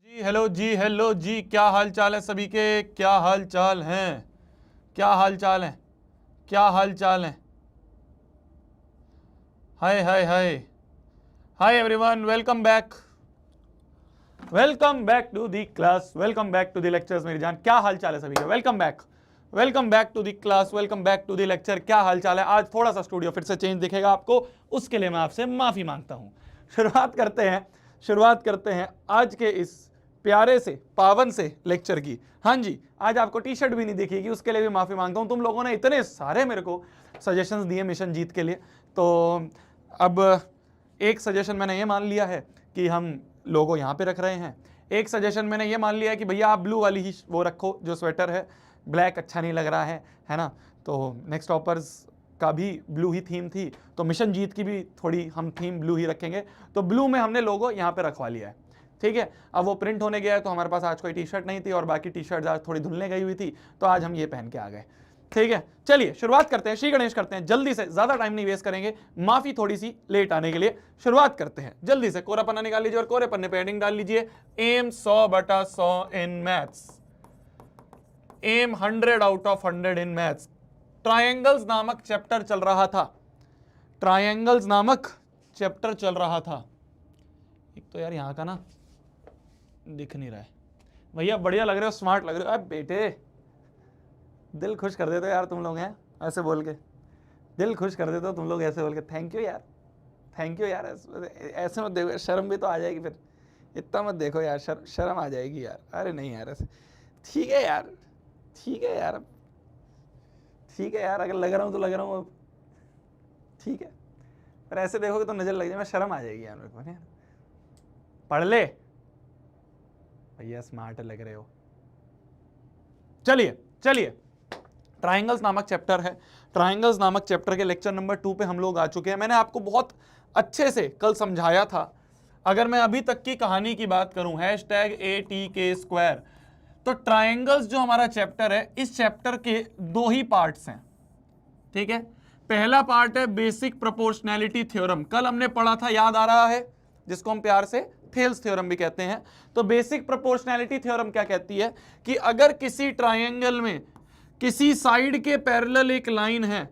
Hello जी, क्या हाल चाल है सभी के? क्या हाल चाल हैं? क्या हाल चाल है? क्या हाल चाल है? Hi hi hi hi everyone, welcome back to the class, welcome back to the lectures. मेरी जान, क्या हाल चाल है सभी के? Welcome back to the class, welcome back to the lecture. क्या हाल चाल है? आज थोड़ा सा स्टूडियो फिर से चेंज दिखेगा आपको, उसके लिए मैं आपसे माफी मांगता हूं। शुरुआत करते हैं आज के इस प्यारे से पावन से लेक्चर की। हाँ जी, आज आपको टी शर्ट भी नहीं दिखेगी, उसके लिए भी माफी मांगता हूं। तुम लोगों ने इतने सारे मेरे को सजेशंस दिए मिशन जीत के लिए, तो अब एक सजेशन मैंने ये मान लिया है कि हम लोगो यहाँ पे रख रहे हैं। एक सजेशन मैंने ये मान लिया है कि भैया आप ब्लू वाली ही वो रखो जो स्वेटर है, ब्लैक अच्छा नहीं लग रहा है ना। तो नेक्स्ट टॉपर्स का भी ब्लू ही थीम थी, तो मिशन जीत की भी थोड़ी हम थीम ब्लू ही रखेंगे। तो ब्लू में हमने लोगो यहाँ पे रखवा लिया है, ठीक है। अब वो प्रिंट होने गया है, तो हमारे पास आज कोई टी शर्ट नहीं थी और बाकी टी शर्ट आज थोड़ी धुलने गई हुई थी, तो आज हम ये पहन के आ गए, ठीक है। चलिए शुरुआत करते हैं, श्री गणेश करते हैं जल्दी से, ज्यादा टाइम नहीं वेस्ट करेंगे। माफी थोड़ी सी लेट आने के लिए। शुरुआत करते हैं जल्दी से। कोरा पन्ना निकाल लीजिए और कोरे पन्ने पे हेडिंग डाल लीजिए, aim 100/100 in maths, aim 100 out of 100 in maths. Triangles नामक चैप्टर चल रहा था, ट्रायंगल्स नामक चैप्टर चल रहा था। एक तो यार यहाँ का ना दिख नहीं रहा है भैया, बढ़िया लग रहे हो, स्मार्ट लग रहे हो। अब बेटे दिल खुश कर देते हो यार तुम लोग, हैं ऐसे बोल के, दिल खुश कर देते हो तुम लोग ऐसे बोल के। थैंक यू यार, थैंक यू यार। ऐसे मत देखो, शर्म भी तो आ जाएगी फिर, इतना मत देखो यार, शर्म आ जाएगी यार। अरे नहीं यार ऐसे, ठीक है यार, ठीक है यार, ठीक है यार, अगर लग रहा हूँ तो लग रहा हूँ अब, ठीक है। पर ऐसे देखोगे तो नजर लग जाए, मैं शर्म आ जाएगी यार मेरे को। पढ़ ले भैया, स्मार्ट लग रहे हो। चलिए चलिए, ट्रायंगल्स नामक चैप्टर है। ट्रायंगल्स नामक चैप्टर के लेक्चर नंबर 2 पे हम लोग आ चुके हैं। मैंने आपको बहुत अच्छे से कल समझाया था। अगर मैं अभी तक की कहानी की बात करूं, #ATK², तो ट्रायंगल्स जो हमारा चैप्टर है, इस चैप्टर के 2 ही पार्ट्स हैं, ठीक है। पहला पार्ट है बेसिक प्रोपोर्शनैलिटी थ्योरम, कल हमने पढ़ा था, याद आ रहा है, जिसको हम प्यार से थेल्स थ्योरम भी कहते हैं। तो बेसिक प्रोपोर्शनैलिटी थ्योरम क्या कहती है कि अगर किसी ट्रायंगल में किसी साइड के पैरेलल एक लाइन है,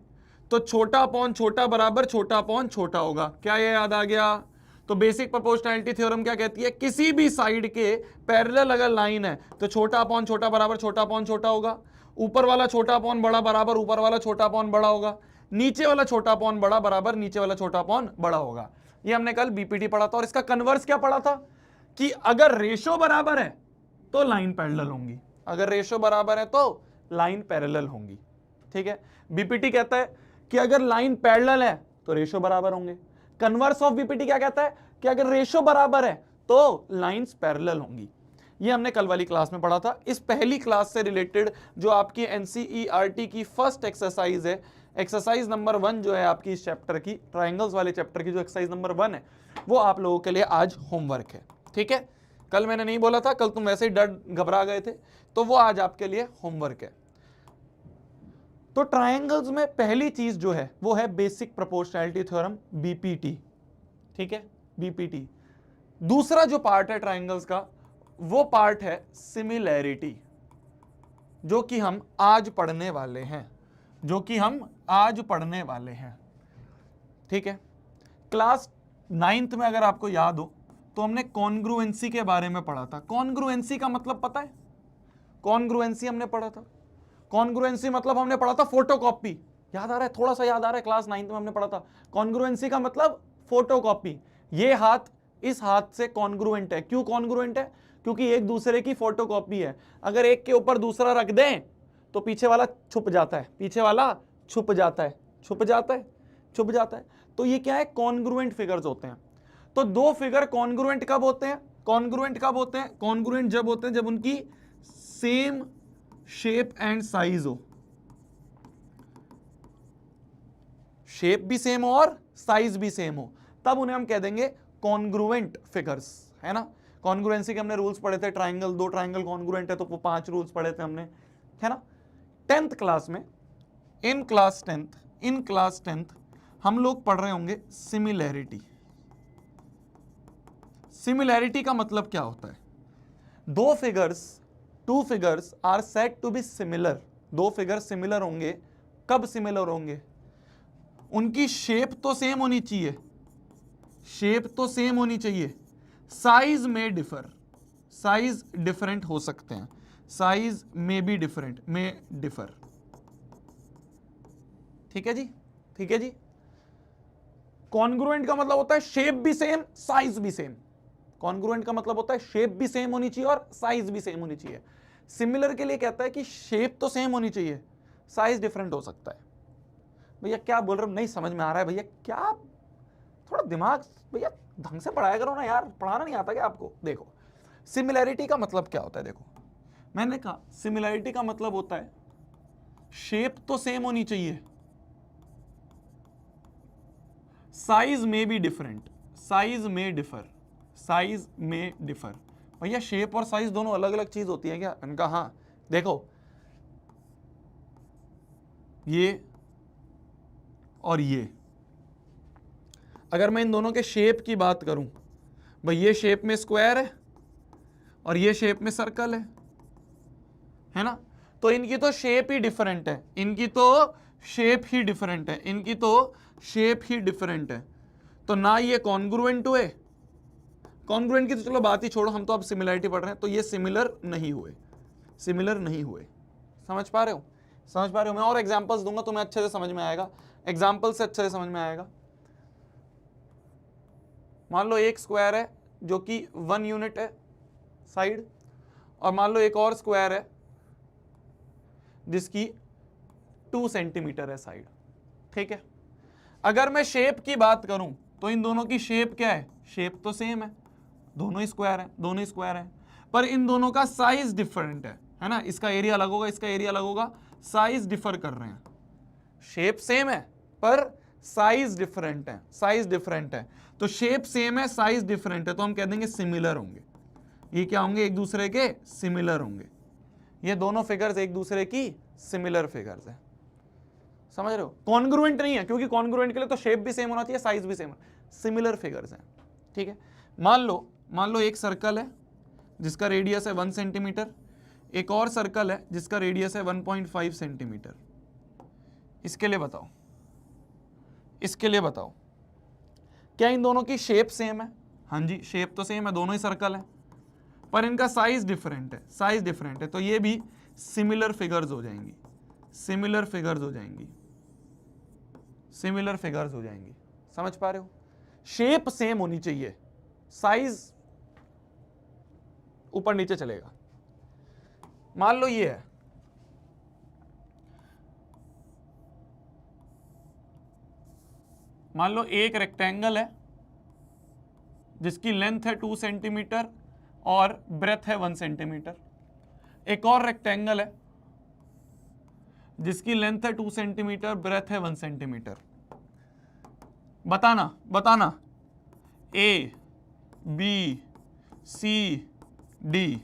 तो छोटा अपॉन छोटा बराबर छोटा अपॉन छोटा होगा। क्या ये याद आ गया? तो बेसिक प्रोपोर्शनैलिटी थ्योरम क्या कहती है, किसी भी साइड के पैरेलल अगर लाइन है तो छोटा अपॉन छोटा बराबर छोटा अपॉन छोटा होगा। ऊपर वाला छोटा अपॉन बड़ा बराबर ऊपर वाला छोटा अपॉन बड़ा होगा। नीचे वाला छोटा अपॉन बड़ा बराबर नीचे वाला छोटा अपॉन बड़ा होगा। ये हमने कल बीपीटी पढ़ा था। और इसका कन्वर्स क्या पढ़ा था कि अगर रेशो बराबर है तो लाइन पैरेलल होंगी, अगर रेशो बराबर है तो लाइन पैरेलल होंगी, ठीक है। बीपीटी कहता है कि अगर लाइन पैरेलल है तो रेशो बराबर होंगे। कन्वर्स ऑफ बीपीटी क्या कहता है कि अगर रेशो बराबर है तो लाइंस पैरेलल होंगी। ये हमने कल वाली क्लास में पढ़ा था। इस पहली क्लास से रिलेटेड जो आपकी एनसीईआरटी की फर्स्ट एक्सरसाइज है, एक्सरसाइज नंबर 1 जो है आपकी इस चैप्टर की, ट्रायंगल्स वाले चैप्टर की जो एक्सरसाइज नंबर 1 है, वो आप लोगों के लिए आज होमवर्क है, ठीक है। कल मैंने नहीं बोला था, कल तुम वैसे ही डर घबरा गए थे, तो वो आज आपके लिए होमवर्क है। तो ट्रायंगल्स में पहली चीज जो है वो है बेसिक प्रोपोर्शनैलिटी थ्योरम, बीपीटी, ठीक है, बीपीटी। दूसरा जो पार्ट है ट्रायंगल्स का, वो पार्ट है सिमिलैरिटी, जो कि हम आज पढ़ने वाले हैं, जो कि हम आज पढ़ने वाले हैं, ठीक है। क्लास 9th में अगर आपको याद हो तो हमने कॉन्ग्रुएंसी के बारे में पढ़ा था। कॉन्ग्रुएंसी का मतलब पता है? कॉन्ग्रुएंसी हमने पढ़ा था। कॉन्ग्रुएंसी मतलब हमने पढ़ा था फोटोकॉपी, याद आ रहा है? थोड़ा सा याद आ रहा है? क्लास 9th में हमने पढ़ा था कॉन्ग्रुएंसी का मतलब फोटोकॉपी। ये हाथ इस हाथ से कॉन्ग्रुएंट है। क्यों कॉन्ग्रुएंट है? क्योंकि एक दूसरे की फोटोकॉपी है। अगर एक के ऊपर दूसरा रख दें तो पीछे वाला छुप जाता है, पीछे वाला छुप जाता है, छुप जाता है, छुप जाता है। तो ये क्या है? कॉन्ग्रुएंट फिगर्स होते हैं। तो दो फिगर कॉन्ग्रुएंट कब होते हैं? कॉन्ग्रुएंट कब होते हैं? कॉन्ग्रुएंट जब होते हैं जब उनकी सेम शेप एंड साइज हो, शेप भी सेम हो और साइज भी सेम हो, तब उन्हें हम कह देंगे कॉन्ग्रुएंट फिगर्स, है ना। कॉन्ग्रुएंसी के हमने रूल्स पढ़े थे। ट्रायंगल, 2 ट्रायंगल कॉन्ग्रुएंट है तो वो 5 रूल्स पढ़े थे हमने, है ना। 10th क्लास में, इन क्लास 10th हम लोग पढ़ रहे होंगे सिमिलैरिटी। सिमिलैरिटी का मतलब क्या होता है? दो figures, two figures are said to be similar, दो फिगर सिमिलर होंगे, कब सिमिलर होंगे? उनकी शेप तो सेम होनी चाहिए, शेप तो सेम होनी चाहिए, साइज में डिफर, साइज डिफरेंट हो सकते हैं, साइज में बी डिफरेंट, में डिफर। ठीक है जी, ठीक है जी। कॉन्ग्रुएंट का मतलब होता है शेप भी सेम, साइज भी सेम। कॉन्ग्रुएंट का मतलब होता है शेप भी सेम होनी चाहिए और साइज भी सेम होनी चाहिए। सिमिलर के लिए कहता है कि शेप तो सेम होनी चाहिए, साइज डिफरेंट हो सकता है। भैया क्या बोल रहे हो, नहीं समझ में आ रहा है भैया, क्या थोड़ा दिमाग भैया ढंग से पढ़ाया करो ना यार, पढ़ाना नहीं आता क्या आपको? देखो सिमिलैरिटी का मतलब क्या होता है, देखो मैंने कहा सिमिलैरिटी का मतलब होता है शेप तो सेम होनी चाहिए, साइज में भी डिफरेंट, साइज में डिफर, साइज में डिफर। भैया शेप और साइज दोनों अलग अलग चीज होती है क्या? इनका हाँ, देखो ये और ये, अगर मैं इन दोनों के शेप की बात करूं, भाई ये शेप में स्क्वायर है और ये शेप में सर्कल है ना? तो इनकी तो शेप ही डिफरेंट है, इनकी तो शेप ही डिफरेंट है, इनकी तो शेप ही डिफरेंट है, तो ना ये कॉन्ग्रुएंट हुए, कॉन्ग्रुएंट की तो चलो बात ही छोड़ो, हम तो अब सिमिलरिटी पढ़ रहे हैं, तो ये सिमिलर नहीं हुए, सिमिलर नहीं हुए। समझ पा रहे हो? समझ पा रहे हो? मैं और एग्जांपल्स दूंगा, तुम्हें अच्छे से समझ में आएगा, एग्जांपल से अच्छे से समझ में आएगा। मान लो एक स्क्वायर है जो कि 1 यूनिट है साइड, और मान लो एक और स्क्वायर है जिसकी 2 सेंटीमीटर है साइड। ठीक है, अगर मैं शेप की बात करूं तो इन दोनों की शेप क्या है? शेप तो सेम है, दोनों ही स्क्वायर है, दोनों ही स्क्वायर है, पर इन दोनों का साइज डिफरेंट है ना? इसका एरिया अलग होगा, इसका एरिया अलग होगा, साइज डिफर कर रहे हैं। शेप सेम है पर साइज डिफरेंट है, साइज डिफरेंट है, तो शेप सेम है साइज डिफरेंट है, तो हम कह देंगे सिमिलर होंगे। ये क्या होंगे? एक दूसरे के सिमिलर होंगे। ये दोनों फिगर्स एक दूसरे की सिमिलर फिगर्स है। समझ रहे हो? कॉन्ग्रुएंट नहीं है, क्योंकि कॉन्ग्रुएंट के लिए तो शेप भी सेम होना चाहिए, साइज भी सेम, सिमिलर फिगर्स हैं। ठीक है, मान लो एक सर्कल है जिसका रेडियस है 1 सेंटीमीटर, एक और सर्कल है जिसका रेडियस है 1.5 सेंटीमीटर। इसके लिए बताओ, इसके लिए बताओ, क्या इन दोनों की शेप सेम है? हाँ जी, शेप तो सेम है, दोनों ही सर्कल है, पर इनका साइज डिफरेंट है, साइज डिफरेंट है, तो ये भी सिमिलर फिगर्स हो जाएंगी, सिमिलर फिगर्स हो जाएंगी, सिमिलर फिगर्स हो जाएंगी। समझ पा रहे हो? शेप सेम होनी चाहिए, साइज ऊपर नीचे चलेगा। मान लो ये है, मान लो एक रेक्टेंगल है जिसकी लेंथ है 2 सेंटीमीटर और ब्रेथ है 1 सेंटीमीटर, एक और रेक्टेंगल है जिसकी लेंथ है 2 सेंटीमीटर, ब्रेथ है 1 सेंटीमीटर। बताना बताना, A B C D,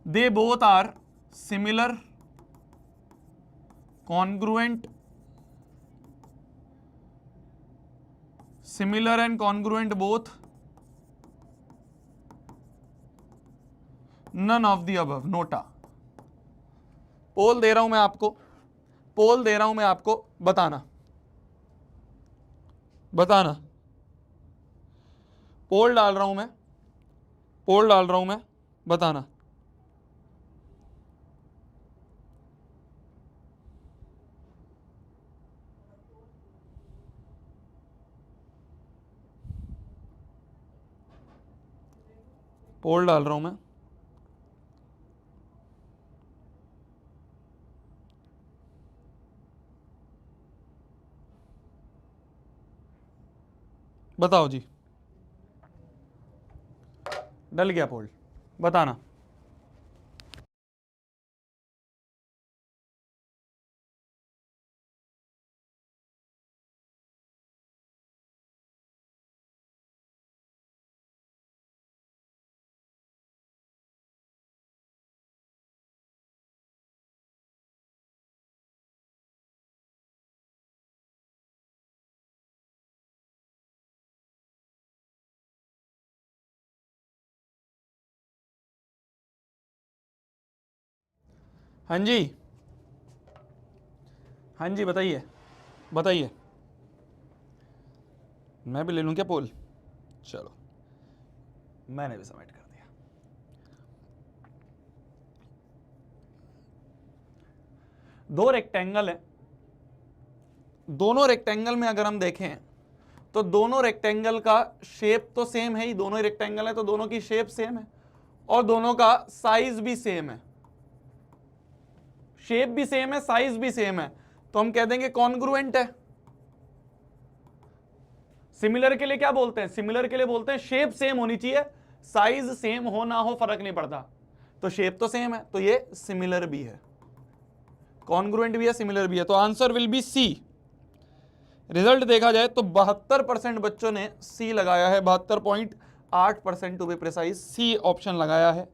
they both are similar, congruent, similar and congruent both, none of the above, NOTA. Poll दे रहा हूं मैं आपको, पोल दे रहा हूं मैं आपको, बताना, बताना, पोल डाल रहा हूं मैं, पोल डाल रहा हूं मैं, बताना। पोल डाल रहा हूं मैं, बताओ जी। डल गया पोल, बताना। हाँ जी, हाँ जी, बताइए बताइए, मैं भी ले लूं क्या पोल? चलो, मैंने भी सबमिट कर दिया। दो रेक्टेंगल है, दोनों रेक्टेंगल में अगर हम देखें तो दोनों रेक्टेंगल का शेप तो सेम है ही, दोनों ही रेक्टेंगल है तो दोनों की शेप सेम है और दोनों का साइज भी सेम है, शेप भी सेम है, साइज भी सेम है, तो हम कह देंगे कॉन्ग्रुएंट है। सिमिलर के लिए क्या बोलते हैं? सिमिलर के लिए बोलते हैं शेप सेम होनी चाहिए, साइज सेम हो ना हो फर्क नहीं पड़ता, तो शेप तो सेम है तो ये सिमिलर भी है, कॉन्ग्रुएंट भी है, सिमिलर भी है, तो answer will be C. Result देखा जाए तो 72% बच्चों ने सी लगाया है, 72.8% to be precise C option लगाया है।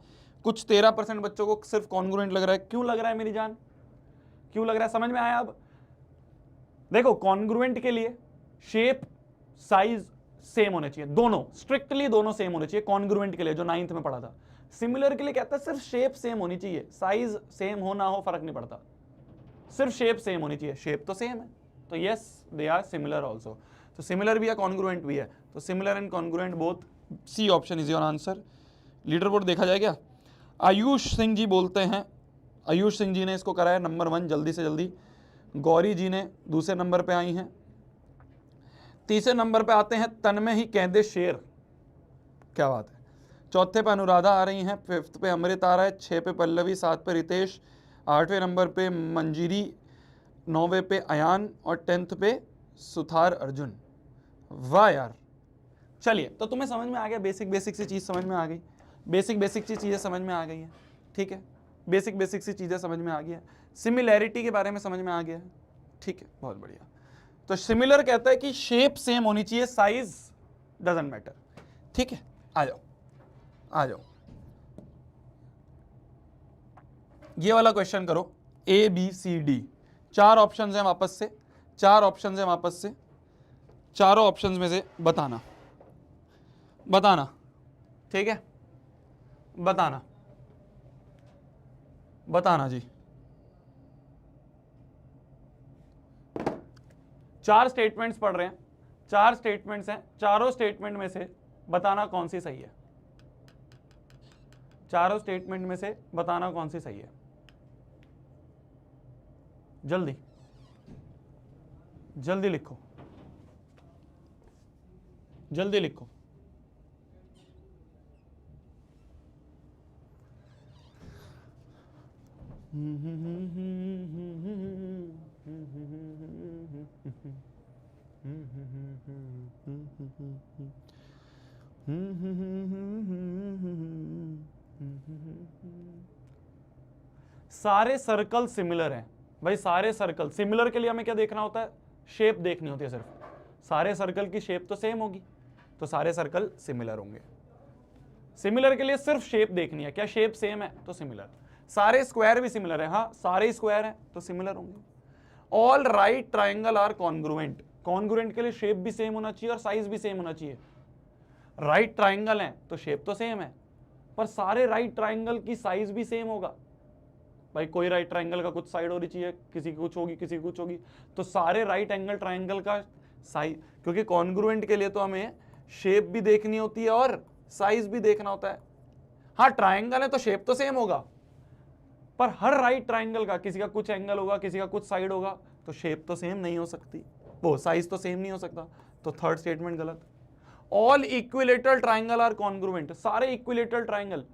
कुछ 13% बच्चों को सिर्फ कॉन्ग्रुएंट लग रहा है। क्यों लग रहा है मेरी जान, क्यों लग रहा है, समझ में आया? अब देखो, कॉन्ग्रुएंट के लिए शेप साइज सेम होने चाहिए, दोनों स्ट्रिक्टली दोनों सेम होने चाहिए कॉन्ग्रुएंट के लिए, जो 9th में पढ़ा था। सिमिलर के लिए कहता है सिर्फ शेप सेम होनी चाहिए, साइज सेम हो ना हो फर्क नहीं पड़ता, सिर्फ शेप सेम होनी चाहिए, शेप तो सेम है, तो yes they are similar also. तो सिमिलर भी है, कॉन्ग्रुएंट भी है, तो similar and congruent both, C option is your answer. Leaderboard देखा जाए क्या? आयुष सिंह जी बोलते हैं, आयुष सिंह जी ने इसको कराया नंबर 1, जल्दी से जल्दी। गौरी जी ने दूसरे नंबर पे आई हैं। तीसरे नंबर पे आते हैं तन्मय ही कहदे शेर, क्या बात है। चौथे पे अनुराधा आ रही हैं, 5th पे अमृत आ रहा है, 6 पे पल्लवी, 7 पे रितेश, 8वें नंबर पे मंजीरी, 9वें पे अयान और 10th पे सुथार अर्जुन। वाह यार, चलिए, तो तुम्हें समझ में आ गया, बेसिक बेसिक सी चीज़ समझ में आ गई, बेसिक बेसिक सी चीज़ें समझ में आ गई हैं, ठीक है, बेसिक बेसिक सी चीज़ें समझ में आ गई है, सिमिलैरिटी के बारे में समझ में आ गया है, ठीक है, बहुत बढ़िया। तो सिमिलर कहता है कि शेप सेम होनी चाहिए, साइज डजंट मैटर, ठीक है। आ जाओ आ जाओ, ये वाला क्वेश्चन करो, A B C D, 4 options हैं वापस से, 4 ऑप्शंस हैं वापस से, चारों ऑप्शंस में से बताना, बताना, ठीक है, बताना, बताना जी। 4 स्टेटमेंट्स पढ़ रहे हैं, 4 स्टेटमेंट्स हैं, चारों स्टेटमेंट में से बताना कौन सी सही है, चारों स्टेटमेंट में से बताना कौन सी सही है, जल्दी जल्दी लिखो, जल्दी लिखो। सारे सर्कल सिमिलर हैं भाई, सारे सर्कल सिमिलर के लिए हमें क्या देखना होता है? शेप देखनी होती है सिर्फ, सारे सर्कल की शेप तो सेम होगी, तो सारे सर्कल सिमिलर होंगे। सिमिलर के लिए सिर्फ शेप देखनी है, क्या शेप सेम है तो सिमिलर। सारे स्क्वायर भी सिमिलर है, हाँ सारे स्क्वायर हैं तो सिमिलर होंगे। All right triangle are congruent, congruent के लिए शेप भी सेम होना चाहिए और साइज भी सेम होना चाहिए। राइट ट्राइंगल है तो शेप तो सेम है, पर सारे राइट ट्राइंगल की साइज भी सेम होगा भाई, कोई राइट ट्राइंगल का कुछ साइड होनी चाहिए, किसी की कुछ होगी, किसी की कुछ होगी, तो सारे राइट एंगल ट्राइंगल का साइज, क्योंकि कॉन्ग्रुएंट के लिए तो हमें शेप भी देखनी होती है और साइज भी देखना होता है। हाँ ट्राइंगल है तो शेप तो सेम होगा, पर हर राइट ट्राइंगल का किसी का कुछ एंगल होगा, किसी का कुछ साइड होगा, तो शेप तो सेम नहीं हो सकती, वो साइज तो सेम नहीं हो सकता, तो थर्ड स्टेटमेंट गलत। All equilateral triangle are congruent, सारे इक्विलेटरल ट्राइंगल,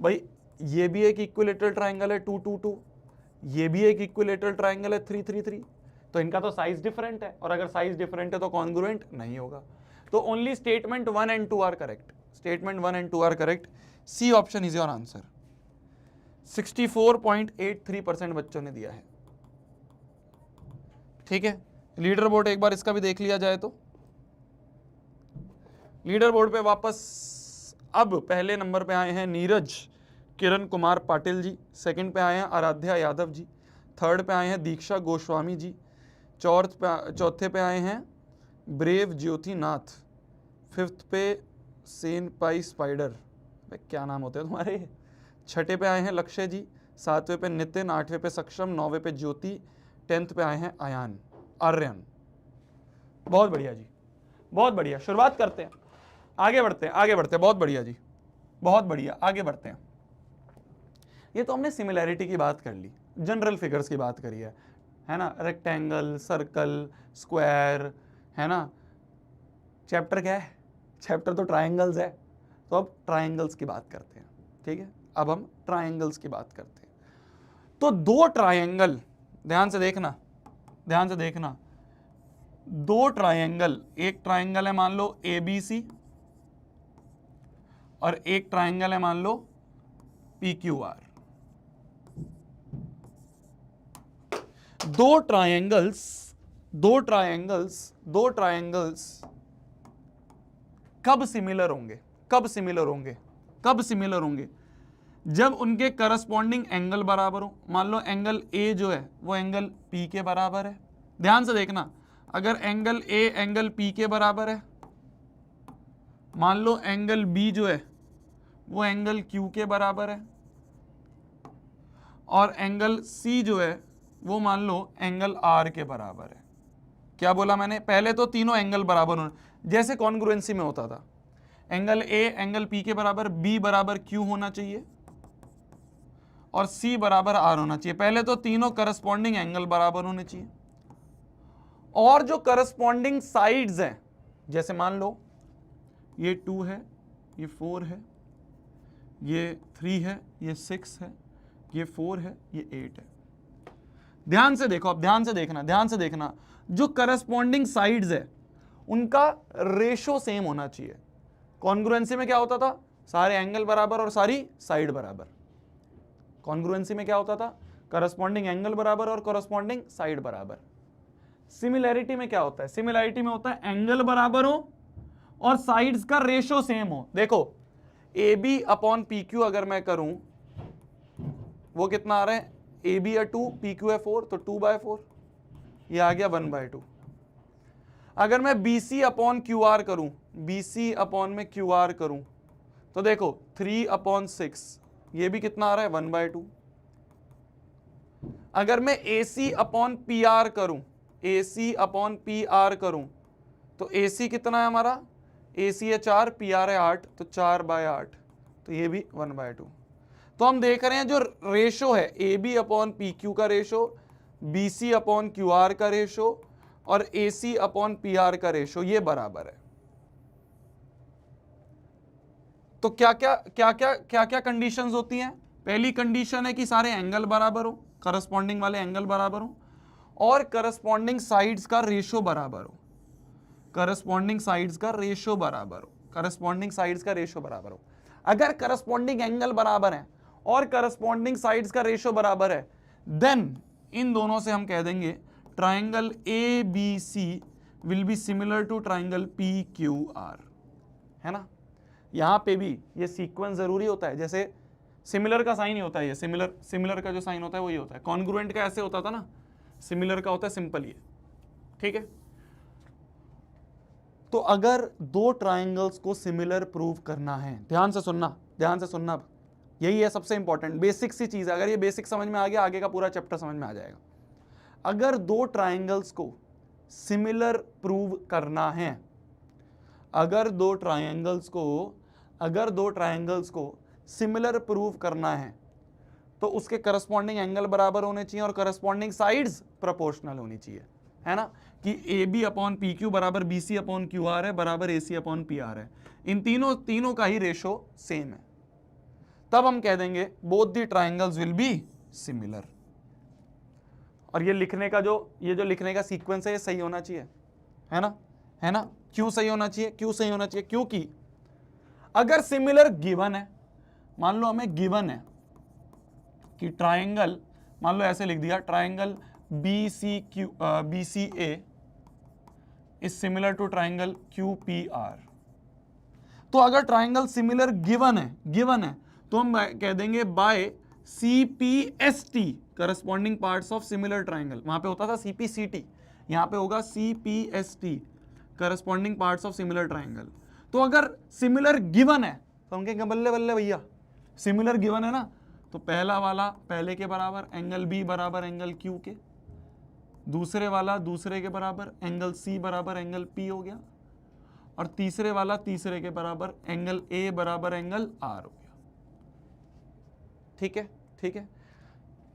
भाई ये भी एक इक्विलेटरल ट्राइंगल है 2 2 2, ये भी एक इक्विलेटरल ट्राइंगल है 3 3 3, तो इनका तो साइज डिफरेंट है, और अगर साइज डिफरेंट है तो कॉन्ग्रुएंट नहीं होगा। तो only statement 1 and 2 are correct, statement 1 and 2 are correct, C option is your answer. 64.83% बच्चों ने दिया है, ठीक है। लीडर बोर्ड एक बार इसका भी देख लिया जाए तो, लीडर बोर्ड पे वापस अब पहले नंबर पे आए हैं नीरज किरण कुमार पाटिल जी, सेकंड पे आए हैं आराध्या यादव जी, थर्ड पे आए हैं दीक्षा गोस्वामी जी, चौथे पे आए हैं ब्रेव ज्योति नाथ, 5th पे सेन पाई स्पाइडर, क्या नाम होते हैं तुम्हारे, छठे पे आए हैं लक्ष्य जी, 7वें पे नितिन, 8वें पे सक्षम, 9वें पे ज्योति, 10th पे आए हैं आयान, आर्यन। बहुत बढ़िया जी, बहुत बढ़िया। शुरुआत करते हैं, आगे बढ़ते हैं, आगे बढ़ते हैं। बहुत बढ़िया जी, बहुत बढ़िया, आगे बढ़ते हैं। ये तो हमने सिमिलैरिटी की बात कर ली, जनरल फिगर्स की बात करी है ना, रेक्टेंगल, सर्कल, स्क्वायर, है ना। चैप्टर क्या है? चैप्टर तो ट्रायंगल्स है, तो अब ट्रायंगल्स की बात करते हैं, ठीक है। अब हम ट्रायंगल्स की बात करते हैं। तो दो ट्रायंगल, ध्यान से देखना, ध्यान से देखना, दो ट्रायंगल, एक ट्रायंगल है मान लो ABC और एक ट्रायंगल है मान लो PQR। दो ट्रायंगल्स कब सिमिलर होंगे? कब सिमिलर होंगे? कब सिमिलर होंगे? जब उनके करस्पॉन्डिंग एंगल बराबर हो। मान लो एंगल A जो है वो एंगल P के बराबर है। ध्यान से देखना, अगर एंगल A एंगल P के बराबर है, मान लो एंगल B जो है वो एंगल Q के बराबर है, और एंगल C जो है वो मान लो एंगल R के बराबर है। क्या बोला मैंने? पहले तो तीनों एंगल बराबर होने, जैसे कॉन्ग्रुएंसी में होता था, एंगल A एंगल P के बराबर, B बराबर Q होना चाहिए और C बराबर R होना चाहिए। पहले तो तीनों करस्पॉन्डिंग एंगल बराबर होने चाहिए, और जो करस्पॉन्डिंग साइड्स हैं, जैसे मान लो ये 2 है, ये 4 है, ये 3 है, ये 6 है, ये 4 है, ये 8 है। ध्यान से देखो, अब ध्यान से देखना, ध्यान से देखना, जो करस्पॉन्डिंग साइड्स है उनका रेशो सेम होना चाहिए। कॉन्ग्रुएंसी में क्या होता था? सारे एंगल बराबर और सारी साइड बराबर। कॉन्ग्रुएंसी में क्या होता था? करस्पॉन्डिंग एंगल बराबर और करस्पॉन्डिंग साइड बराबर। सिमिलैरिटी में क्या होता है? सिमिलैरिटी में होता है एंगल बराबर हो और साइड्स का रेशो सेम हो। देखो AB अपॉन PQ अगर मैं करूं, वो कितना आ रहा है? AB है 2, PQ है 4, तो 2/4, ये आ गया 1/2। अगर मैं BC अपॉन QR करूं, BC अपॉन में QR करूं, तो देखो 3/6, ये भी कितना आ रहा है? 1/2। अगर मैं AC अपॉन PR करूं, AC अपॉन PR करूं, तो AC कितना है हमारा? AC है 4, PR है 8, तो 4/8, तो ये भी 1/2। तो हम देख रहे हैं जो रेशो है AB अपॉन PQ का रेशो, BC अपॉन QR का रेशो और AC अपॉन PR का रेशो, ये बराबर है। तो क्या क्या कंडीशंस होती हैं? पहली कंडीशन है कि सारे एंगल बराबर हो, करस्पॉन्डिंग वाले एंगल बराबर हो, और करस्पॉन्डिंग साइड्स का रेशो बराबर हो। करस्पॉन्डिंग साइड्स का रेशो बराबर हो, करस्पॉन्डिंग साइड्स का रेशो बराबर हो। अगर करस्पॉन्डिंग एंगल बराबर है और करस्पॉन्डिंग साइड्स का रेशो बराबर है, देन इन दोनों से हम कह देंगे triangle ABC will be similar to triangle PQR, है ना। यहां पे भी ये सीक्वेंस जरूरी होता है, जैसे सिमिलर का साइन ही होता है, ये सिमिलर का जो साइन होता है वही होता है। कॉन्ग्रुएंट का ऐसे होता था ना, सिमिलर का होता है सिंपल ये, ठीक है। तो अगर दो ट्राइंगल्स को सिमिलर प्रूव करना है, ध्यान से सुनना, ध्यान से सुनना, यही है सबसे इंपॉर्टेंट बेसिक सी चीज है। अगर ये बेसिक समझ में आ गया, आगे का पूरा चैप्टर समझ में आ जाएगा। अगर दो ट्राइंगल्स को सिमिलर प्रूव करना है, अगर दो ट्राइंगल्स को सिमिलर प्रूव करना है, तो उसके करस्पॉन्डिंग एंगल बराबर होने चाहिए और करस्पॉन्डिंग साइड्स प्रोपोर्शनल होनी चाहिए, है ना। कि AB अपॉन PQ बराबर BC अपॉन QR है, बराबर AC अपॉन PR है। इन तीनों का ही रेशो सेम है, तब हम कह देंगे both the triangles will be similar. और ये लिखने का सीक्वेंस है, ये सही होना चाहिए, है ना। क्यों सही होना चाहिए? क्योंकि अगर सिमिलर गिवन है, मान लो हमें गिवन है कि ट्राइंगल, मान लो ऐसे लिख दिया, triangle BCA is similar to triangle QPR। तो अगर ट्राइंगल सिमिलर गिवन है तो हम कह देंगे by CPST, corresponding parts of similar triangle. वहां पे होता था CPCT, यहां पे होगा CPST, corresponding parts of similar triangle. तो अगर सिमिलर गिवन है तो हम कहेंगे बल्ले बल्ले भैया, सिमिलर गिवन है ना, तो पहला वाला पहले के बराबर एंगल बी बराबर एंगल क्यू के, दूसरे वाला दूसरे के बराबर एंगल सी बराबर एंगल पी हो गया, और तीसरे वाला तीसरे के बराबर एंगल ए बराबर एंगल आर हो गया। ठीक है, ठीक है।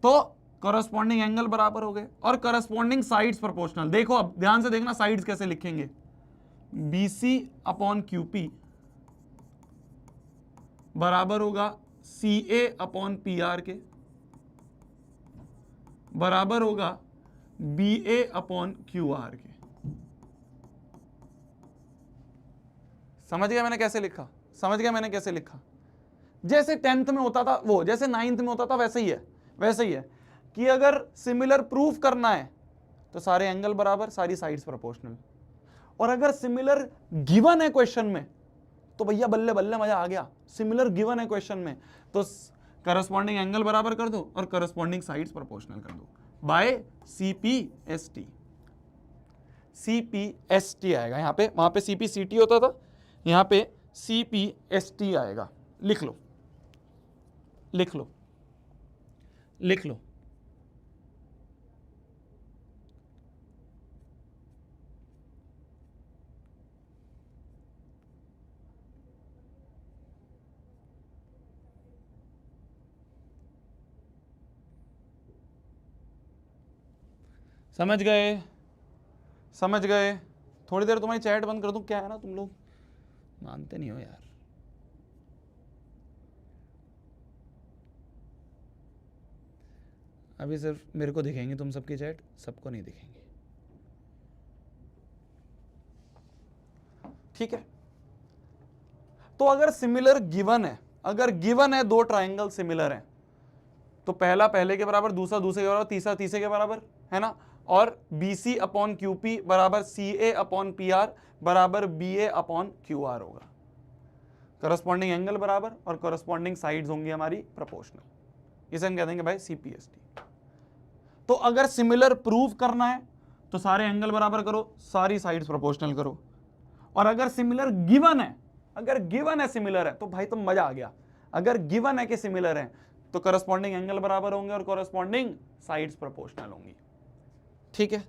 तो कॉरस्पॉन्डिंग एंगल बराबर हो गए और कॉरस्पॉन्डिंग साइड्स प्रोपोर्शनल। देखो अब ध्यान से देखना साइड्स कैसे लिखेंगे। BC अपॉन QP बराबर होगा CA अपॉन PR के, बराबर होगा BA अपॉन QR के। समझ गया मैंने कैसे लिखा? समझ गया मैंने कैसे लिखा? जैसे 10th में होता था वो, जैसे 9th में होता था वैसे ही है, वैसे ही है कि अगर सिमिलर प्रूफ करना है तो सारे एंगल बराबर, सारी साइड्स प्रोपोर्शनल, और अगर सिमिलर गिवन है क्वेश्चन में तो भैया बल्ले बल्ले मजा आ गया। सिमिलर गिवन है क्वेश्चन में तो करस्पॉन्डिंग एंगल बराबर कर दो और करस्पॉन्डिंग साइड्स प्रोपोर्शनल कर दो बाय CPST। CPST आएगा यहाँ पे, वहां पे CPCT होता था, यहाँ पे CPST आएगा। लिख लो, लिख लो, लिख लो। समझ गए? समझ गए? थोड़ी देर तुम्हारी चैट बंद कर दूं? क्या है ना, तुम लोग मानते नहीं हो यार। अभी सिर्फ मेरे को दिखेंगे तुम सबकी चैट, सबको नहीं दिखेंगे। ठीक है। तो अगर सिमिलर गिवन है, अगर गिवन है दो ट्राइंगल सिमिलर हैं तो पहला पहले के बराबर, दूसरा दूसरे के बराबर, तीसरा तीसरे के बराबर, है ना। और BC अपॉन QP बराबर CA अपॉन PR बराबर BA अपॉन QR होगा। करस्पॉन्डिंग एंगल बराबर और करस्पॉन्डिंग साइड्स होंगी हमारी प्रोपोर्शनल। इसे हम कह देंगे भाई CPST। तो अगर सिमिलर प्रूव करना है तो सारे एंगल बराबर करो, सारी साइड्स प्रोपोर्शनल करो। और अगर सिमिलर गिवन है, अगर गिवन है सिमिलर है तो भाई तो मजा आ गया। अगर गिवन है कि सिमिलर है तो करस्पॉन्डिंग एंगल बराबर होंगे और करस्पॉन्डिंग साइड्स प्रोपोर्शनल होंगी। ठीक है।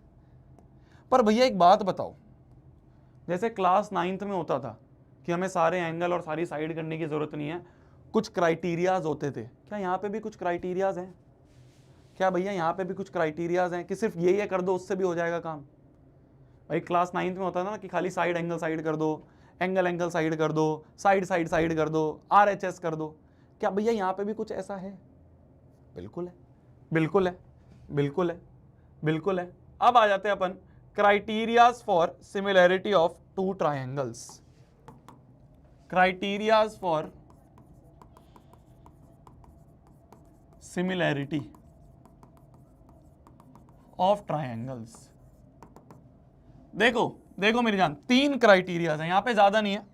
पर भैया एक बात बताओ, जैसे क्लास 9th में होता था कि हमें सारे एंगल और सारी साइड करने की जरूरत नहीं है, कुछ क्राइटेरियाज होते थे। क्या यहाँ पे भी कुछ क्राइटेरियाज हैं? क्या भैया यहाँ पे भी कुछ क्राइटेरियाज हैं कि सिर्फ ये कर दो उससे भी हो जाएगा काम? भाई क्लास 9th में होता था ना कि खाली साइड एंगल साइड कर दो, एंगल एंगल साइड कर दो, साइड साइड साइड कर दो, RHS कर दो। क्या भैया यहाँ पे भी कुछ ऐसा है? बिल्कुल है, बिल्कुल है, बिल्कुल है, बिल्कुल है। अब आ जाते हैं अपन criterias for similarity of two triangles. Criterias for similarity of triangles. देखो देखो मेरी जान, 3 क्राइटेरियाज हैं, यहां पे ज्यादा नहीं है,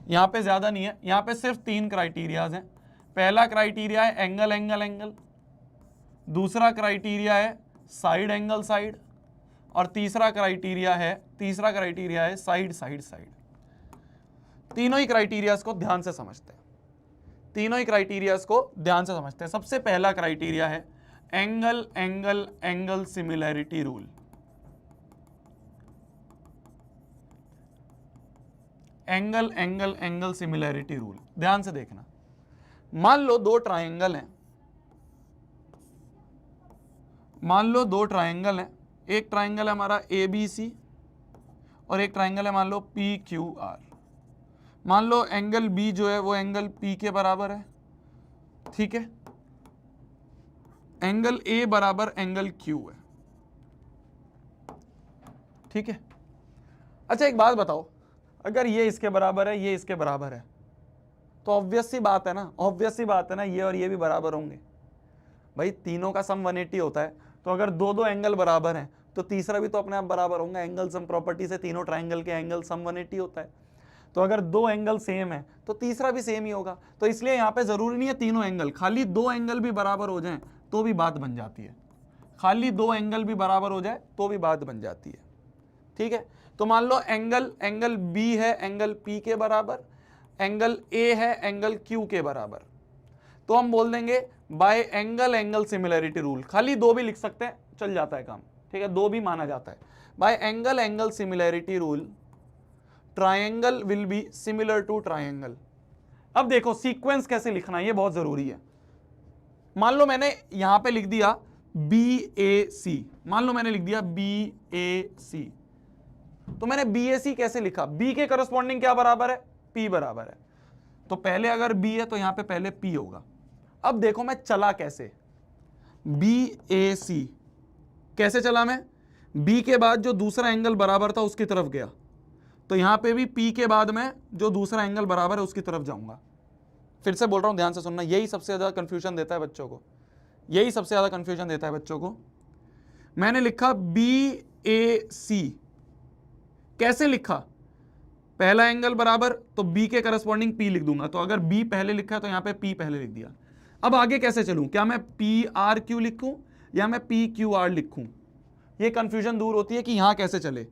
यहां पे ज्यादा नहीं है, यहां पे सिर्फ 3 क्राइटेरियाज हैं। पहला क्राइटेरिया है एंगल एंगल एंगल, दूसरा क्राइटेरिया है साइड एंगल साइड, और तीसरा क्राइटेरिया है साइड साइड साइड। तीनों ही क्राइटेरियाज को ध्यान से समझते हैं, तीनों ही क्राइटेरियाज को ध्यान से समझते हैं। सबसे पहला क्राइटेरिया है angle angle angle similarity rule. Angle angle angle similarity rule, ध्यान से देखना। मान लो दो ट्राइंगल हैं, मान लो दो ट्राइंगल हैं, एक ट्राइंगल है हमारा ABC और एक ट्राइंगल है मान लो PQR। मान लो एंगल B जो है वो एंगल P के बराबर है, ठीक है। एंगल A बराबर एंगल Q है, ठीक है। अच्छा एक बात बताओ, अगर ये इसके बराबर है, ये इसके बराबर है, तो ऑब्वियस सी बात है ना, ऑब्वियस सी बात है ना, ये और ये भी बराबर होंगे। भाई तीनों का सम 180 होता है, तो अगर दो दो एंगल बराबर हैं तो तीसरा भी तो अपने आप बराबर होगा। एंगल सम प्रॉपर्टी से तीनों ट्राइंगल के एंगल सम 180 होता है, तो अगर दो एंगल सेम है तो तीसरा भी सेम ही होगा। तो इसलिए यहाँ पे जरूरी नहीं है तीनों एंगल, खाली दो एंगल भी बराबर हो जाएं तो भी बात बन जाती है, खाली दो एंगल भी बराबर हो जाए तो भी बात बन जाती है, ठीक है। तो मान लो एंगल B है एंगल P के बराबर, एंगल A है एंगल Q के बराबर। तो हम बोल देंगे by angle angle similarity rule, खाली दो भी लिख सकते हैं, चल जाता है काम, ठीक है, दो भी माना जाता है। By angle angle similarity rule triangle will be similar to triangle. अब देखो सीक्वेंस कैसे लिखना है, ये बहुत जरूरी है। मान लो मैंने यहां पे लिख दिया BAC, मान लो मैंने लिख दिया BAC, तो मैंने BAC कैसे लिखा, B के करस्पॉन्डिंग क्या बराबर है, P बराबर है, तो पहले अगर B है तो यहां पे पहले P होगा। अब देखो मैं चला कैसे, BAC कैसे चला मैं, B के बाद जो दूसरा एंगल बराबर था उसकी तरफ गया, तो यहां पे भी P के बाद में जो दूसरा एंगल बराबर है उसकी तरफ जाऊंगा। फिर से बोल रहा हूं, ध्यान से सुनना, यही सबसे ज्यादा कंफ्यूजन देता है बच्चों को, यही सबसे ज्यादा कंफ्यूजन देता है बच्चों को। मैंने लिखा BAC, कैसे लिखा, पहला एंगल बराबर तो B के करस्पॉन्डिंग P लिख दूंगा, तो अगर B पहले लिखा है तो यहां पे P पहले लिख दिया। अब आगे कैसे चलूं, क्या मैं PRQ लिखूं या मैं PQR लिखूं, ये कंफ्यूजन दूर होती है कि यहां कैसे चले।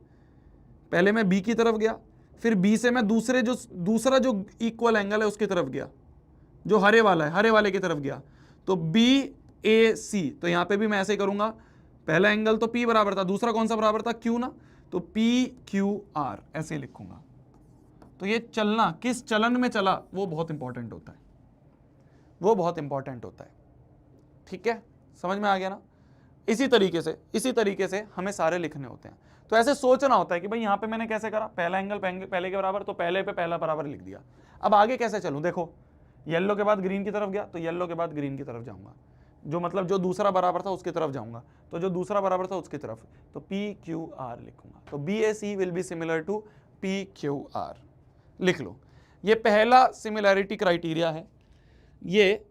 पहले मैं B की तरफ गया, फिर B से मैं दूसरा जो इक्वल एंगल है उसकी तरफ गया, जो हरे वाला है, हरे वाले की तरफ गया, तो BAC, तो यहां पे भी मैं ऐसे ही करूंगा, पहला एंगल तो P बराबर था, दूसरा कौन सा बराबर था, Q ना, तो PQR ऐसे ही लिखूंगा। तो ये चलना किस चलन में चला वो बहुत इंपॉर्टेंट होता है, वो बहुत इंपॉर्टेंट होता है, ठीक है, समझ में आ गया ना। इसी तरीके से हमें सारे लिखने होते हैं। तो ऐसे सोचना होता है कि भाई यहां पे मैंने कैसे करा, पहला एंगल पहले के बराबर, तो पहले पे पहला बराबर लिख दिया। अब आगे कैसे चलूं, देखो येलो के बाद ग्रीन की तरफ गया तो येलो के बाद ग्रीन की तरफ जाऊंगा, जो मतलब जो दूसरा बराबर था उसकी तरफ जाऊंगा, तो जो दूसरा बराबर था उसकी तरफ, तो PQR लिखूंगा। तो BAC will be similar to PQR, लिख लो। ये पहला सिमिलैरिटी क्राइटेरिया है, ये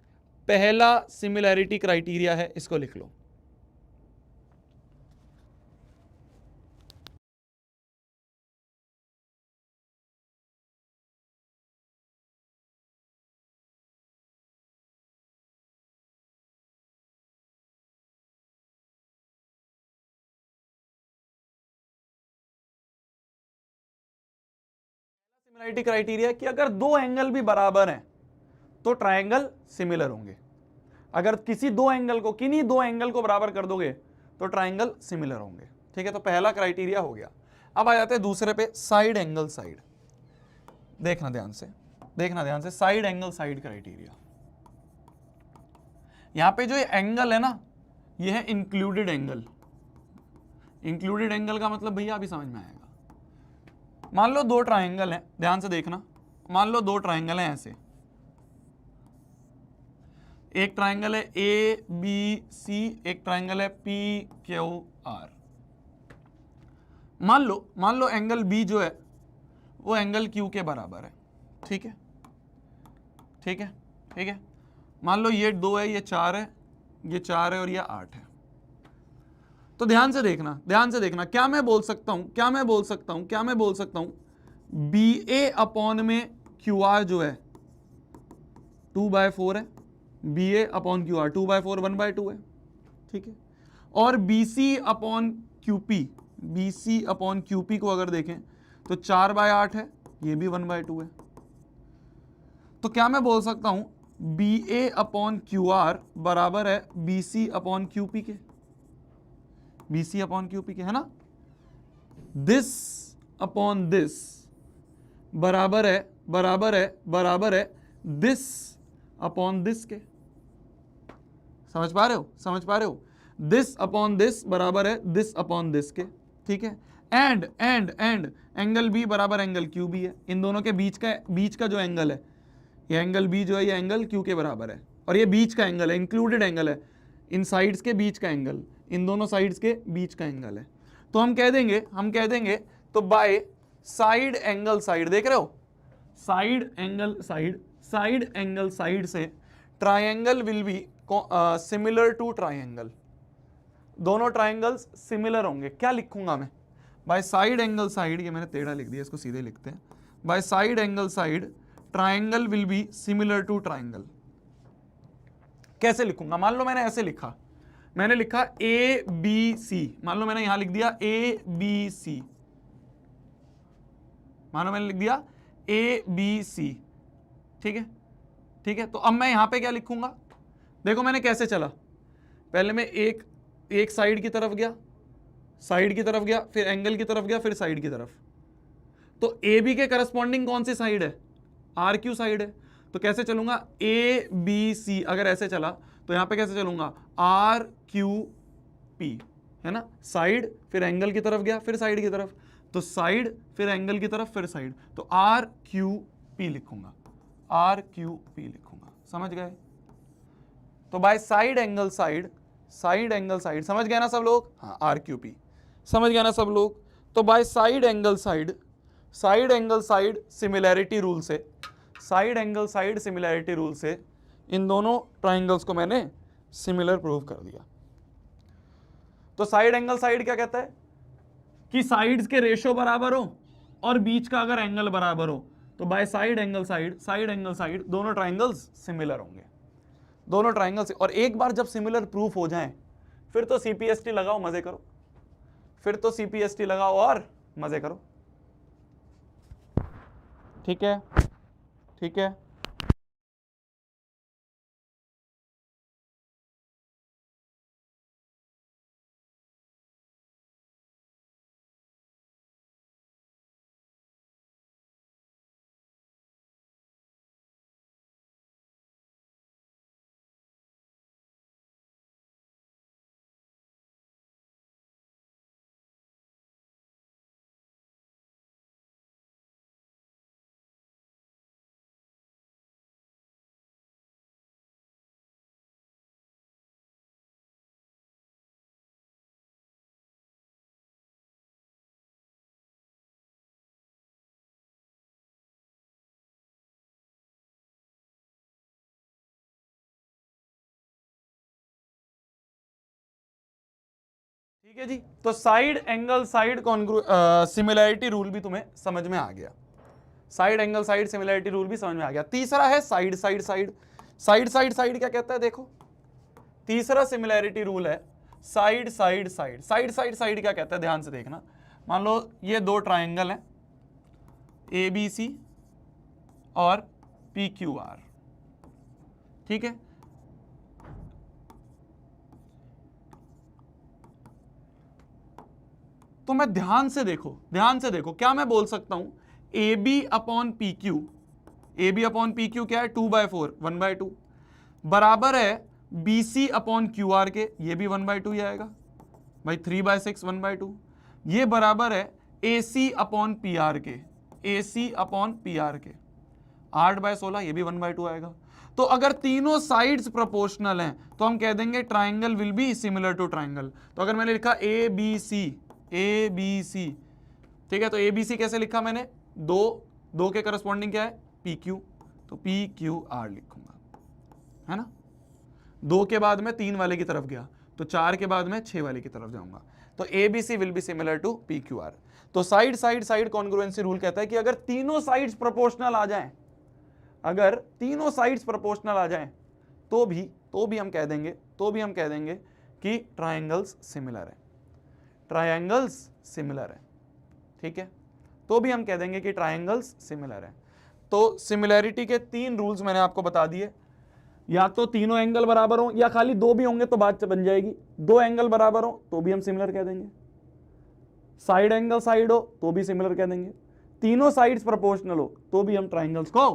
पहला सिमिलैरिटी क्राइटेरिया है, इसको लिख लो। सिमिलैरिटी क्राइटेरिया कि अगर दो एंगल भी बराबर हैं तो ट्रायंगल सिमिलर होंगे। अगर किसी दो एंगल को, किन्हीं दो एंगल को बराबर कर दोगे तो ट्रायंगल सिमिलर होंगे, ठीक है। तो पहला क्राइटेरिया हो गया। अब आ जाते हैं दूसरे पे, साइड एंगल साइड। देखना ध्यान से, साइड एंगल साइड क्राइटेरिया। यहां पे जो ये एंगल है ना, ये है इंक्लूडेड एंगल। इंक्लूडेड एंगल का मतलब भैया अभी समझ में आएगा। मान लो दो ट्रायंगल हैं, ध्यान से देखना, मान लो दो ट्रायंगल हैं ऐसे, एक ट्रायंगल है ABC, एक ट्रायंगल है PQR। मान लो एंगल B जो है वो एंगल Q के बराबर है, ठीक है, ठीक है, ठीक है। मान लो ये 2 है, ये 4 है, ये 4 है और ये 8 है। तो ध्यान से देखना, क्या मैं बोल सकता हूं BA अपॉन में QR जो है 2/4 है, BA अपॉन QR 2/4 1/2 है, ठीक है। और BC अपॉन QP को अगर देखें तो 4/8 है, ये भी 1/2 है। तो क्या मैं बोल सकता हूं BA अपॉन QR बराबर है BC अपॉन QP के, BC अपॉन QP के, है ना। दिस अपॉन दिस बराबर है दिस अपॉन दिस के। समझ पा रहे हो, दिस अपॉन दिस बराबर है दिस अपॉन दिस के, ठीक है। एंड एंगल B बराबर एंगल QB है। इन दोनों के बीच का जो एंगल है, ये एंगल B जो है ये एंगल Q के बराबर है, और ये बीच का एंगल है, इंक्लूडेड एंगल है, इन साइड्स के बीच का एंगल, इन दोनों साइड्स के बीच का एंगल है। तो हम कह देंगे तो बाय साइड एंगल साइड, देख रहे हो, साइड एंगल साइड से triangle will be similar to triangle. दोनों ट्रायंगल्स सिमिलर होंगे। क्या लिखूंगा मैं, बाय साइड एंगल साइड, ये मैंने टेढ़ा लिख दिया, इसको सीधे लिखते हैं, by side angle side triangle will be similar to triangle. कैसे लिखूंगा, मान लो मैंने ऐसे लिखा, मैंने लिखा ABC, मान लो मैंने यहां लिख दिया ABC, मान लो मैंने लिख दिया ABC, ठीक है। ठीक है, तो अब मैं यहां पे क्या लिखूंगा, देखो मैंने कैसे चला, पहले मैं एक साइड की तरफ गया, साइड की तरफ गया, फिर एंगल की तरफ गया, फिर साइड की तरफ। तो ए बी के करस्पॉन्डिंग कौन सी साइड है, आर क्यू साइड है। तो कैसे चलूंगा, ए बी सी, अगर ऐसे चला तो यहां पे कैसे चलूंगा, आर क्यू पी, है ना, साइड फिर एंगल की तरफ गया, फिर साइड की तरफ, तो साइड फिर एंगल की तरफ, फिर साइड, तो आर क्यू पी लिखूंगा, आर क्यू पी लिखूंगा, समझ गए। तो by side angle side, side angle side, समझ गए ना सब लोग, हाँ आर क्यू पी, समझ गए ना सब लोग। तो by side angle side, side angle side similarity rule से, side angle side similarity rule से इन दोनों ट्राइंगल्स को मैंने सिमिलर प्रूव कर दिया। तो साइड एंगल साइड क्या कहता है कि साइड्स के रेशो बराबर हो और बीच का अगर एंगल बराबर हो, तो by side angle side, side angle side दोनों ट्राइंगल्स सिमिलर होंगे, दोनों ट्राइंगल्स। और एक बार जब सिमिलर प्रूफ हो जाएं, फिर तो सीपीएसटी लगाओ मजे करो, फिर तो सीपीएसटी लगाओ और मजे करो। ठीक है, ठीक है। ठीक है जी, तो side angle side similarity rule भी तुम्हें समझ में आ गया, side angle side similarity rule भी समझ में आ गया। तीसरा है side side side, side side side क्या कहता है, देखो तीसरा सिमिलैरिटी रूल है side side side, side side side क्या कहता है, ध्यान से देखना। मान लो ये दो ट्राइंगल हैं ए बी सी और पी क्यू आर, ठीक है, तो मैं ध्यान से देखो, ध्यान से देखो, क्या मैं बोल सकता हूं, A B upon P Q, A B upon P Q क्या है, 2/4 1/2 बराबर है B C upon Q R के, ये भी 1/2 ही आएगा भाई, 3/6 1/2, ये बराबर है ए सी अपॉन पी आर के, ए सी अपॉन पी आर के 8/16, ये भी 1/2 आएगा। तो अगर तीनों साइड्स प्रोपोर्शनल हैं तो हम कह देंगे triangle will be similar to triangle. तो अगर मैंने लिखा ए बी सी, ए बी सी, ठीक है, तो ए बी सी कैसे लिखा मैंने, दो के करस्पॉन्डिंग क्या है, पी क्यू, तो पी क्यू आर लिखूंगा, है ना। 2 के बाद में 3 वाले की तरफ गया, तो 4 के बाद में 6 वाले की तरफ जाऊंगा, तो A B C will be similar to P Q R. तो side side side congruency rule कहता है कि अगर तीनों साइड्स प्रोपोर्शनल आ जाएं, अगर तीनों साइड्स प्रोपोर्शनल आ जाएं, तो भी हम कह देंगे कि ट्राइंगल्स सिमिलर है, ट्राइंगल्स सिमिलर है, ठीक है, तो भी हम कह देंगे कि ट्राइंगल्स सिमिलर है। तो सिमिलैरिटी के 3 रूल्स मैंने आपको बता दिए, या तो तीनों एंगल बराबर हो, या खाली 2 भी होंगे तो बात बन जाएगी, 2 एंगल बराबर हो तो भी हम सिमिलर कह देंगे, साइड एंगल साइड हो तो भी सिमिलर कह देंगे, तीनों साइड्स प्रोपोर्शनल हो तो भी हम ट्राइंगल्स को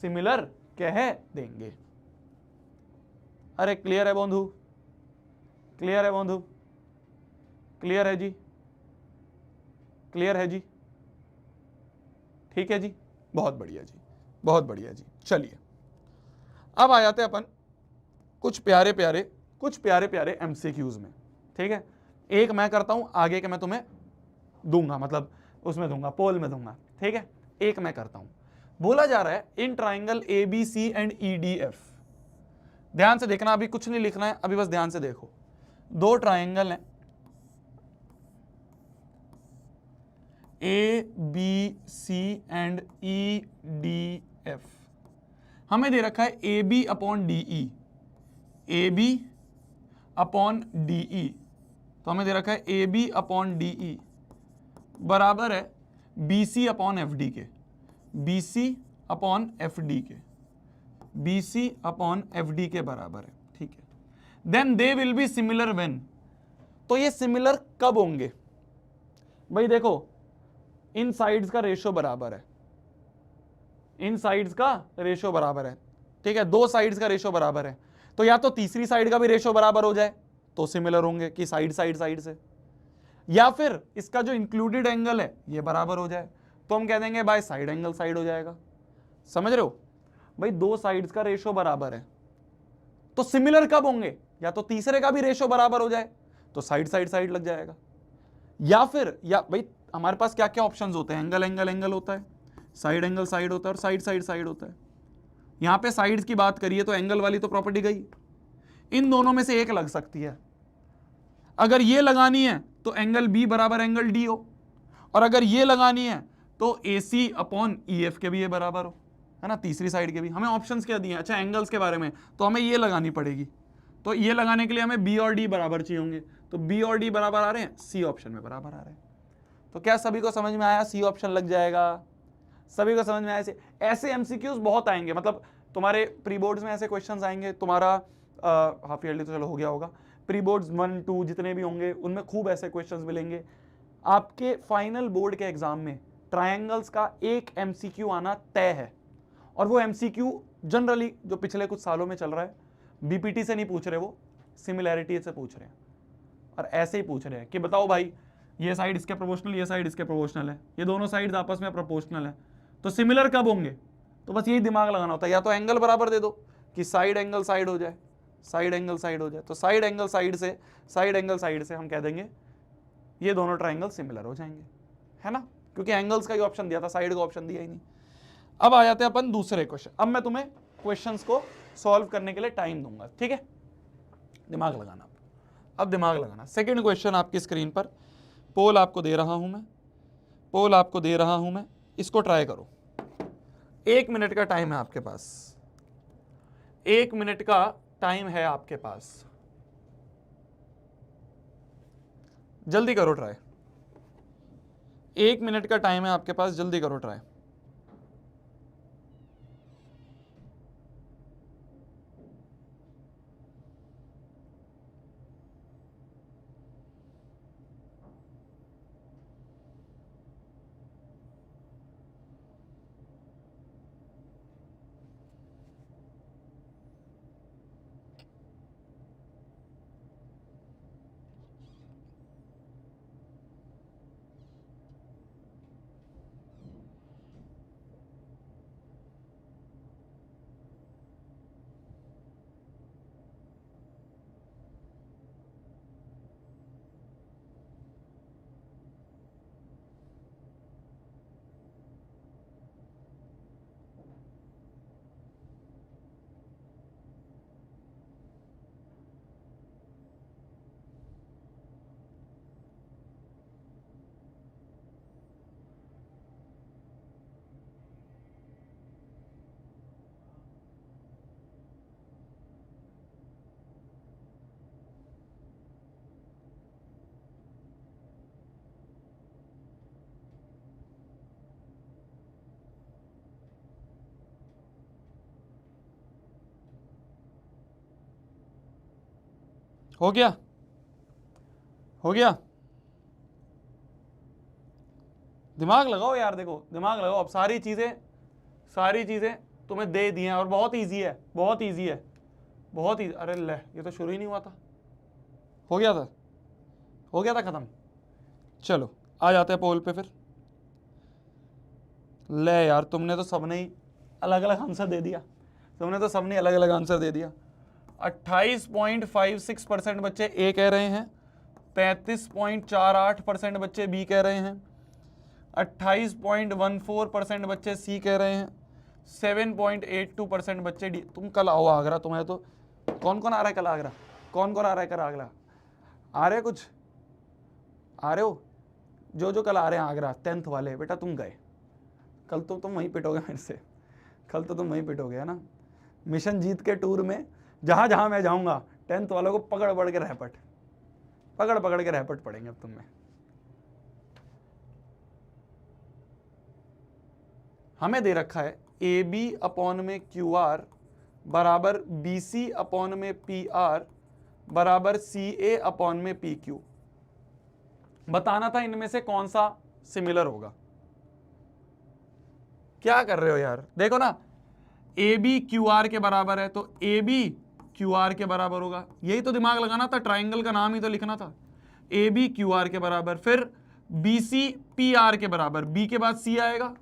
सिमिलर कह देंगे। अरे क्लियर है बंधु, क्लियर है बंधु, क्लियर है जी, क्लियर है जी, ठीक है जी, बहुत बढ़िया जी, बहुत बढ़िया जी। चलिए अब आ जाते हैं अपन कुछ प्यारे प्यारे एमसीक्यूज में, ठीक है। एक मैं करता हूं, आगे के मैं तुम्हें दूंगा, मतलब उसमें दूंगा, पोल में दूंगा, ठीक है। एक मैं करता हूं, बोला जा रहा है in triangle A B C and E D F, ध्यान से देखना, अभी कुछ नहीं लिखना है, अभी बस ध्यान से देखो, 2 ट्राइंगल हैं A B C and E D F, हमें दे रखा है A B upon D E, A B upon D E, तो हमें दे रखा है A B upon D E बराबर है B C upon F D के, B C upon F D के, BC अपॉन FD के बराबर है, ठीक है। Then they will be similar when, तो ये सिमिलर कब होंगे भाई? देखो इन साइड्स का रेशो बराबर है, इन साइड्स का रेशो बराबर है, ठीक है, दो साइड्स का रेशो बराबर है, तो या तो तीसरी साइड का भी रेशो बराबर हो जाए तो सिमिलर होंगे कि साइड साइड साइड से, या फिर इसका जो इंक्लूडेड एंगल है ये बराबर हो जाए तो हम कह देंगे भाई साइड एंगल साइड हो जाएगा। समझ रहे हो भाई? दो साइड्स का रेशो बराबर है तो सिमिलर कब होंगे? या तो तीसरे का भी रेशो बराबर हो जाए तो साइड साइड साइड लग जाएगा, या फिर या भाई हमारे पास क्या क्या ऑप्शंस होते हैं? एंगल एंगल एंगल होता है, साइड एंगल साइड होता है, और साइड साइड साइड होता है। यहां पे साइड्स की बात करिए तो एंगल वाली तो प्रॉपर्टी गई, इन दोनों में से एक लग सकती है। अगर ये लगानी है तो एंगल बी बराबर एंगल डी हो, और अगर ये लगानी है तो AC अपॉन EF के भी ये बराबर हो, है ना, तीसरी साइड के भी। हमें ऑप्शंस क्या दिए? अच्छा एंगल्स के बारे में, तो हमें ये लगानी पड़ेगी, तो ये लगाने के लिए हमें B और D बराबर चाहिए होंगे, तो B और D बराबर आ रहे हैं, C ऑप्शन में बराबर आ रहे हैं। तो क्या सभी को समझ में आया? C ऑप्शन लग जाएगा, सभी को समझ में आया? ऐसे MCQs बहुत आएंगे, मतलब तुम्हारे प्री बोर्ड्स में ऐसे क्वेश्चंस आएंगे, तुम्हारा हाफ ईयरली तो चलो हो गया होगा, प्री बोर्ड्स 1 2 जितने भी होंगे उनमें खूब ऐसे क्वेश्चंस मिलेंगे। आपके फाइनल बोर्ड के एग्जाम में ट्रायंगल्स का एक MCQ आना तय है, और वो MCQ जनरली जो पिछले कुछ सालों में चल रहा है, BPT से नहीं पूछ रहे, वो सिमिलैरिटी से पूछ रहे हैं, और ऐसे ही पूछ रहे हैं कि बताओ भाई ये साइड इसके प्रोपोर्शनल, ये साइड इसके प्रोपोर्शनल है, ये दोनों साइड्स आपस में प्रोपोर्शनल है, तो सिमिलर कब होंगे? तो बस यही दिमाग लगाना होता है, या तो एंगल बराबर दे दो कि साइड एंगल साइड हो जाए, साइड एंगल साइड हो जाए, तो साइड एंगल साइड से, साइड एंगल साइड से हम कह देंगे ये दोनों ट्रायंगल सिमिलर हो जाएंगे, है ना, क्योंकि एंगल्स का ही ऑप्शन दिया था, साइड का ऑप्शन दिया ही नहीं। अब आ जाते हैं अपन दूसरे क्वेश्चन। अब मैं तुम्हें क्वेश्चंस को सॉल्व करने के लिए टाइम दूंगा, ठीक है, दिमाग लगाना। अब दिमाग लगाना। सेकंड क्वेश्चन आपकी स्क्रीन पर पोल आपको दे रहा हूं मैं, पोल आपको दे रहा हूं मैं, इसको ट्राई करो। 1 मिनट का टाइम है आपके पास, 1 मिनट का टाइम है आपके पास, जल्दी करो ट्राई, 1 मिनट का टाइम है आपके पास, जल्दी करो ट्राई। हो गया, हो गया, दिमाग लगाओ यार, देखो दिमाग लगाओ। अब सारी चीजें तुम्हें दे दी हैं, और बहुत इजी है, बहुत इजी है, बहुत इजी। अरे ले, ये तो शुरू ही नहीं हुआ था, हो गया था, हो गया था खत्म। चलो आ जाते हैं पोल पे फिर। ले यार, तुमने तो सबने ही अलग अलग आंसर दे दिया, तुमने तो सबने अलग अलग आंसर दे दिया। 28.56% बच्चे ए कह रहे हैं, 35.48% बच्चे बी कह रहे हैं, 28.14% बच्चे सी कह रहे हैं, 7.82% बच्चे डी। तुम कल आओ आगरा, तुम्हें तो कौन कौन आ रहा है कल आगरा? कौन कौन आ रहा है कल आगरा? आ रहे कुछ? आ रहे हो? जो कल आ रहे हैं आगरा 10th वाले, बेटा तुम गए, कल तो तुम वहीं पिटोगे मेरे से, कल तो तुम वहीं पिटोगे, है ना। मिशन जीत के टूर में जहां जहां मैं जाऊंगा 10th वालों को पकड़ पकड़ के रहपट पड़ेंगे अब तुम में। हमें दे रखा है AB अपॉन में QR बराबर BC अपॉन में PR बराबर CA अपॉन में PQ। बताना था इनमें से कौन सा सिमिलर होगा। क्या कर रहे हो यार, देखो ना, AB QR के बराबर है तो AB QR के बराबर होगा, यही तो दिमाग लगाना था, ट्राइंगल का नाम ही तो लिखना था। AB QR के बराबर, फिर BC PR के बराबर, B के बाद C आएगा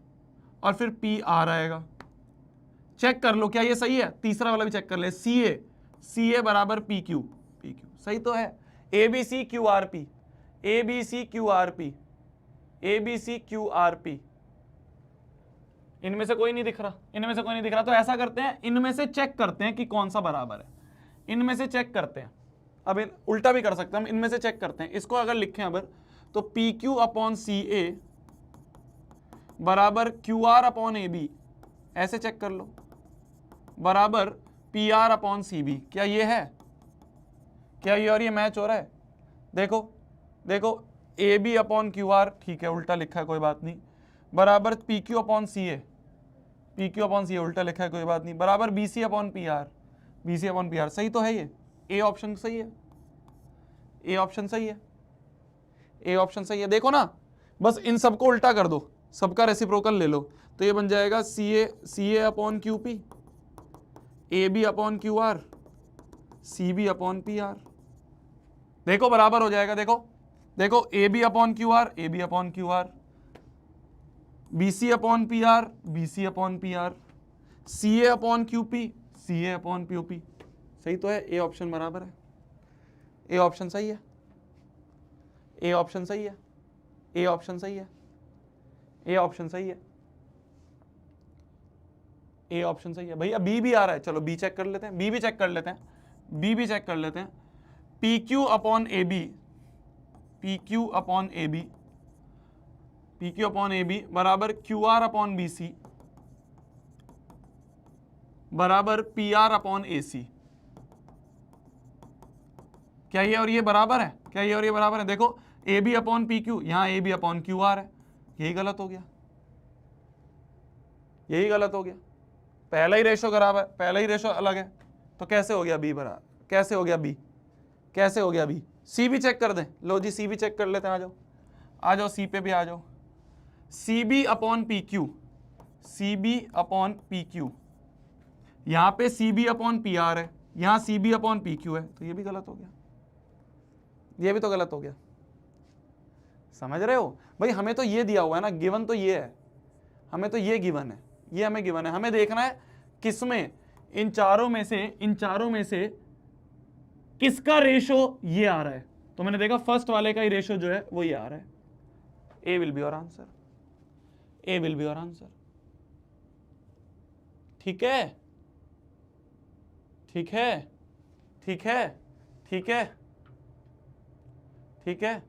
और फिर PR आएगा। चेक कर लो क्या ये सही है, तीसरा वाला भी चेक कर ले, CA बराबर PQ, सही तो है। ABC QRP, ABC QRP, ABC QRP, इनमें से कोई नहीं दिख रहा, इनमें से कोई नहीं दिख रहा, तो ऐसा करते हैं, इनमें से चेक करते हैं कि कौन सा बराबर है, इनमें से चेक करते हैं। अब उल्टा भी कर सकते हैं हम, इनमें से चेक करते हैं। इसको अगर लिखें अब तो PQ अपॉन CA बराबर QR अपॉन AB, ऐसे चेक कर लो, बराबर PR अपॉन CB। क्या ये है, क्या ये और ये मैच हो रहा है? देखो देखो, AB अपॉन QR, ठीक है उल्टा लिखा है कोई बात नहीं, बराबर PQ upon CA, PQ upon CA उल्टा लिखा है कोई बात नहीं, बराबर BC upon PR, BC upon PR। सही तो है ये, ए ऑप्शन सही है, ए ऑप्शन सही है, ए ऑप्शन सही है। देखो ना, बस इन सबको उल्टा कर दो, सबका रेसिप्रोकल ले लो, तो ये बन जाएगा CA upon QP, AB upon QR, CB upon PR। देखो बराबर हो जाएगा, देखो देखो, AB upon QR, AB upon QR, BC upon PR, BC upon PR, CA upon QP, CA upon POP। सही तो है, ए ऑप्शन बराबर है, ए ऑप्शन सही है, ए ऑप्शन सही है, ए ऑप्शन सही है, ए ऑप्शन सही है, ए ऑप्शन सही है। भैया बी भी आ रहा है, चलो बी चेक कर लेते हैं, बी भी चेक कर लेते हैं, बी भी चेक कर लेते हैं। PQ upon AB, PQ upon AB, PQ upon AB बराबर QR अपॉन BC बराबर PR अपॉन AC। क्या ये और ये बराबर है, क्या ये और ये बराबर है? देखो AB अपॉन PQ, यहां AB अपॉन QR है, यही गलत हो गया, यही गलत हो गया। पहला ही रेशो खराब है, पहला ही रेशो अलग है, तो कैसे हो गया बी बराबर, कैसे हो गया बी, कैसे हो गया बी? सी भी चेक कर दें, लो जी सी भी चेक कर लेते हैं, आ जाओ आ जाओ, सी पे भी आ जाओ। CB upon PQ, CB upon PQ, यहां पे CB अपॉन PR है, यहां CB अपॉन PQ है, तो ये भी गलत हो गया, ये भी तो गलत हो गया। समझ रहे हो भाई, हमें तो ये दिया हुआ है ना, गिवन तो ये है, हमें तो ये गिवन है, ये हमें गिवन है, हमें देखना है किसमें, इन चारों में से, इन चारों में से किसका रेशो ये आ रहा है। तो मैंने देखा फर्स्ट वाले का ही रेशो जो है वो ये आ रहा है, A will be your answer, A will be your answer. ठीक है, ठीक है, ठीक है, ठीक है, ठीक है।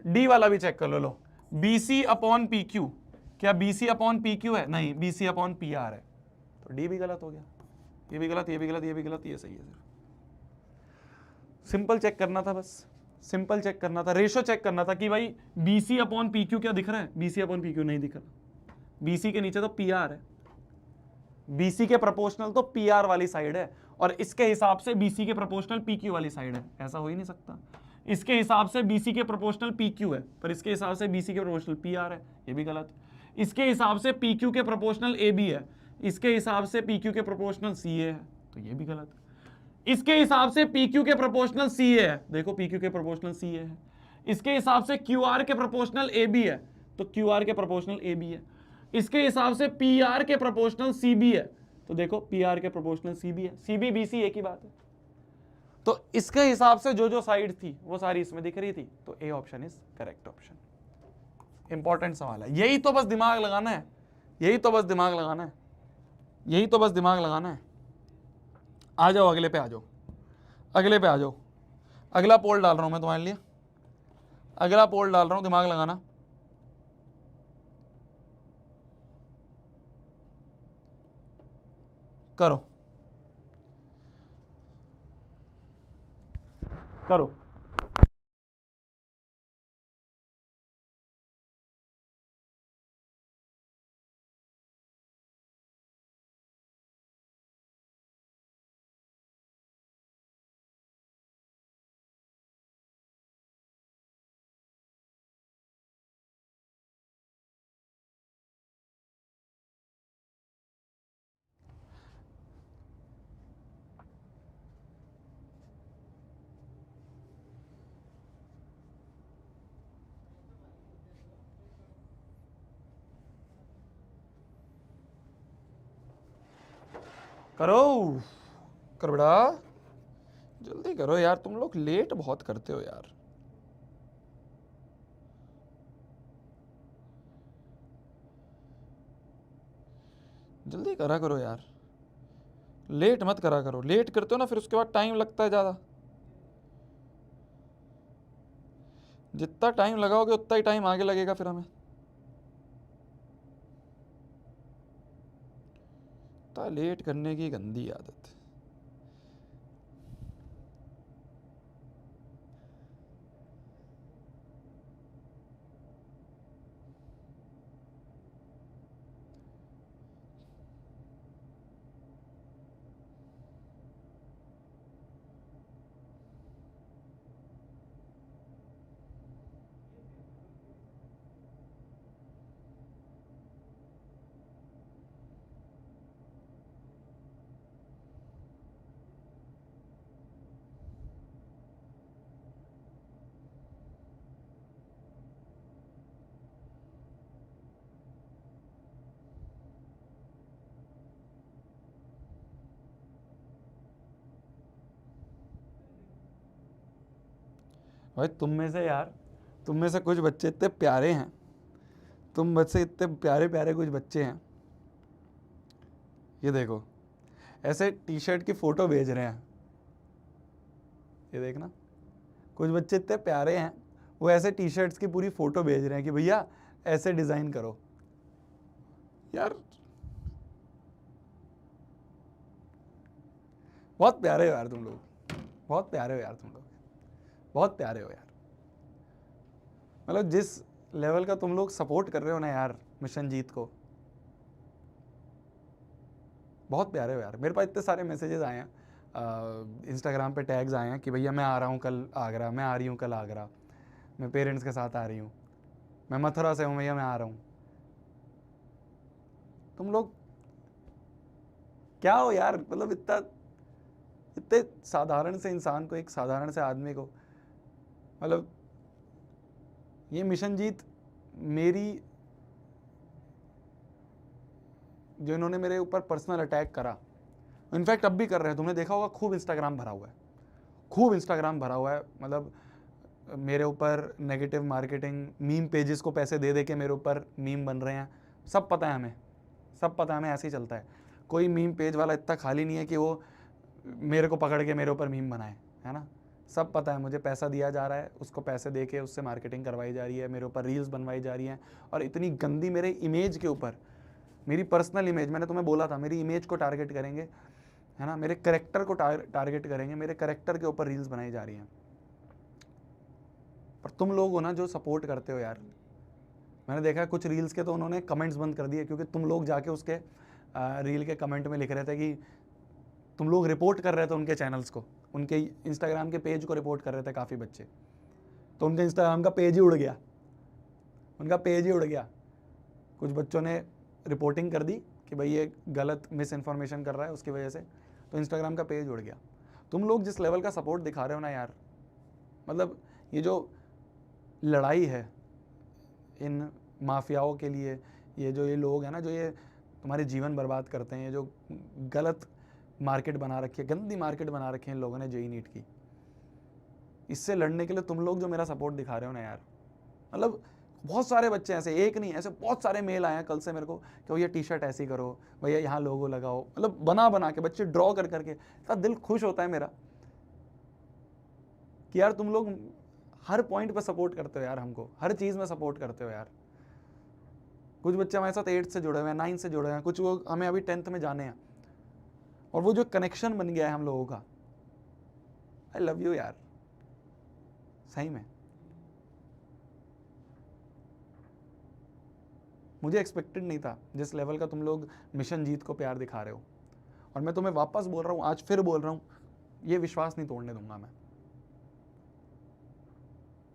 डी वाला भी चेक कर लो BC अपॉन PQ, क्या BC अपॉन PQ है? नहीं, BC अपॉन PR है, तो डी भी गलत हो गया, ये भी गलत, ये भी गलत, ये भी गलत, ये सही है। सिर्फ सिंपल चेक करना था, बस सिंपल चेक करना था, रेशो चेक करना था कि भाई BC अपॉन PQ क्या दिख रहा है, BC अपॉन PQ नहीं दिख रहा, BC के नीचे तो PR है, BC के प्रोपोर्शनल तो PR वाली साइड है, और इसके हिसाब से BC के प्रोपोर्शनल PQ वाली साइड है, ऐसा हो ही नहीं सकता। इसके हिसाब से BC के प्रोपोर्शनल PQ है, पर इसके हिसाब से BC के प्रोपोर्शनल PR है, ये भी गलत। इसके हिसाब से PQ के प्रोपोर्शनल AB है, इसके हिसाब से PQ के प्रोपोर्शनल CA है, तो ये भी गलत। इसके हिसाब से PQ के प्रोपोर्शनल CA है, देखो PQ के प्रोपोर्शनल CA है। इसके हिसाब से QR के प्रोपोर्शनल AB है, तो QR के प्रोपोर्शनल AB है। इसके हिसाब से PR के प्रोपोर्शनल CB है, तो देखो PR के प्रोपोर्शनल CB है, CB BC एक ही बात है। तो इसके हिसाब से जो जो साइड थी वो सारी इसमें दिख रही थी, तो A option is correct option. Important सवाल है, यही तो बस दिमाग लगाना है, यही तो बस दिमाग लगाना है, यही तो बस दिमाग लगाना है। आ जाओ अगले पे, आ जाओ अगले पे, आ जाओ। अगला पोल डाल रहा हूं मैं तुम्हारे लिए, अगला पोल डाल रहा हूं, दिमाग लगाना। करो करो। करो करो बेटा, जल्दी करो यार, तुम लोग लेट बहुत करते हो यार। जल्दी करा करो यार, लेट मत करा करो, लेट करते हो ना फिर उसके बाद टाइम लगता है ज़्यादा। जितना टाइम लगाओगे उतना ही टाइम आगे लगेगा फिर हमें। तो लेट करने की गंदी आदत। भाई तुम में से यार, तुम में से कुछ बच्चे इतने प्यारे हैं, तुम बच्चे इतने प्यारे प्यारे कुछ बच्चे हैं, ये देखो ऐसे टी शर्ट की फोटो भेज रहे हैं, ये देखना कुछ बच्चे इतने प्यारे हैं, वो ऐसे टी शर्ट्स की पूरी फोटो भेज रहे हैं कि भैया ऐसे डिजाइन करो। यार बहुत प्यारे हो यार तुम लोग, बहुत प्यारे हो यार तुम लोग, बहुत प्यारे हो यार। मतलब जिस लेवल का तुम लोग सपोर्ट कर रहे हो ना यार मिशन जीत को, बहुत प्यारे हो यार। मेरे पास इतने सारे मैसेजेस आए हैं, इंस्टाग्राम पे टैग्स आए हैं कि भैया मैं आ रहा हूँ कल आगरा, मैं आ रही हूँ कल आगरा, मैं पेरेंट्स के साथ आ रही हूँ, मैं मथुरा से हूँ भैया मैं आ रहा हूँ। तुम लोग क्या हो यार, मतलब इतना, इतने साधारण से इंसान को, एक साधारण से आदमी को, मतलब ये मिशन जीत मेरी, जो इन्होंने मेरे ऊपर पर्सनल अटैक करा, इनफैक्ट अब भी कर रहे हैं, तुमने देखा होगा खूब इंस्टाग्राम भरा हुआ है, खूब इंस्टाग्राम भरा हुआ है। मतलब मेरे ऊपर नेगेटिव मार्केटिंग, मीम पेजेस को पैसे दे दे के मेरे ऊपर मीम बन रहे हैं, सब पता है हमें, सब पता है हमें, ऐसे ही चलता है। कोई मीम पेज वाला इतना खाली नहीं है कि वो मेरे को पकड़ के मेरे ऊपर मीम बनाए, है ना। सब पता है, मुझे पैसा दिया जा रहा है, उसको पैसे दे के उससे मार्केटिंग करवाई जा रही है, मेरे ऊपर रील्स बनवाई जा रही हैं, और इतनी गंदी मेरे इमेज के ऊपर, मेरी पर्सनल इमेज, मैंने तुम्हें बोला था मेरी इमेज को टारगेट करेंगे, है ना, मेरे करेक्टर को टारगेट करेंगे, मेरे करेक्टर के ऊपर रील्स बनाई जा रही हैं। पर तुम लोग हो ना जो सपोर्ट करते हो यार, मैंने देखा कुछ रील्स के तो उन्होंने कमेंट्स बंद कर दिए, क्योंकि तुम लोग जाके उसके रील के कमेंट में लिख रहे थे कि तुम लोग रिपोर्ट कर रहे थे उनके चैनल्स को, उनके इंस्टाग्राम के पेज को रिपोर्ट कर रहे थे काफ़ी बच्चे, तो उनके इंस्टाग्राम का पेज ही उड़ गया, उनका पेज ही उड़ गया। कुछ बच्चों ने रिपोर्टिंग कर दी कि भाई ये गलत मिस इन्फॉर्मेशन कर रहा है, उसकी वजह से तो इंस्टाग्राम का पेज उड़ गया। तुम लोग जिस लेवल का सपोर्ट दिखा रहे हो ना यार, मतलब ये जो लड़ाई है इन माफियाओं के लिए, ये जो ये लोग हैं ना जो ये तुम्हारे जीवन बर्बाद करते हैं, ये जो गलत मार्केट बना रखी है, गंदी मार्केट बना रखी है इन लोगों ने जेई नीट की, इससे लड़ने के लिए तुम लोग जो मेरा सपोर्ट दिखा रहे हो ना यार, मतलब बहुत सारे बच्चे ऐसे, एक नहीं ऐसे बहुत सारे मेल आए हैं कल से मेरे को कि भैया टी शर्ट ऐसी करो, भैया यहाँ लोगो लगाओ, मतलब बना बना के बच्चे ड्रॉ कर करके, इतना दिल खुश होता है मेरा कि यार तुम लोग हर पॉइंट पे सपोर्ट करते हो यार, हमको हर चीज़ में सपोर्ट करते हो यार। कुछ बच्चे हमारे साथ 8 से जुड़े हुए हैं, 9 से जुड़े हुए हैं, कुछ वो हमें अभी 10th में जाने हैं, और वो जो कनेक्शन बन गया है हम लोगों का, आई लव यू यार, सही में मुझे एक्सपेक्टेड नहीं था जिस लेवल का तुम लोग मिशन जीत को प्यार दिखा रहे हो। और मैं तुम्हें वापस बोल रहा हूँ, आज फिर बोल रहा हूँ, ये विश्वास नहीं तोड़ने दूंगा मैं।